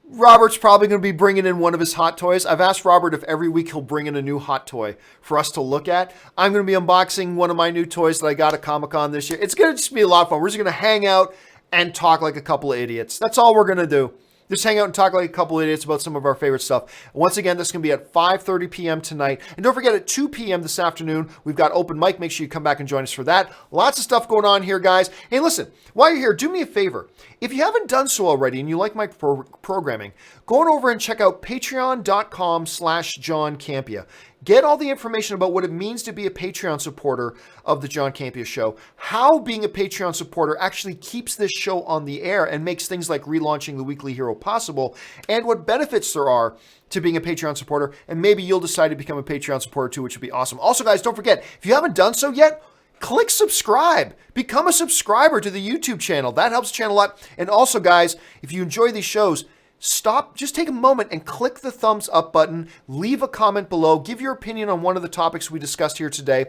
Robert's probably going to be bringing in one of his hot toys. I've asked Robert if every week he'll bring in a new hot toy for us to look at. I'm going to be unboxing one of my new toys that I got at Comic-Con this year. It's going to just be a lot of fun. We're just going to hang out and talk like a couple of idiots. That's all we're going to do. Just hang out and talk like a couple of idiots about some of our favorite stuff. Once again, this is going to be at 5:30 p.m. tonight. And don't forget, at 2 p.m. this afternoon, we've got open mic. Make sure you come back and join us for that. Lots of stuff going on here, guys. Hey, listen, while you're here, do me a favor. If you haven't done so already and you like my programming, go on over and check out patreon.com/John Campea. Get all the information about what it means to be a Patreon supporter of the John Campea Show, how being a Patreon supporter actually keeps this show on the air and makes things like relaunching The Weekly Hero possible, and what benefits there are to being a Patreon supporter, and maybe you'll decide to become a Patreon supporter too, which would be awesome. Also, guys, don't forget, if you haven't done so yet, click subscribe. Become a subscriber to the YouTube channel. That helps the channel a lot. And also, guys, if you enjoy these shows, stop, just take a moment and click the thumbs up button, leave a comment below, give your opinion on one of the topics we discussed here today.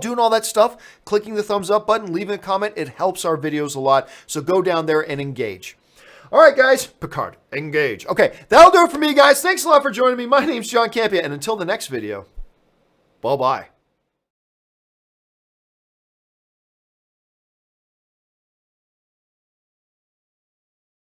Doing all that stuff, clicking the thumbs up button, leaving a comment, it helps our videos a lot. So go down there and engage. All right, guys, Picard, engage. Okay, that'll do it for me, guys. Thanks a lot for joining me. My name's John Campea, and until the next video, bye-bye.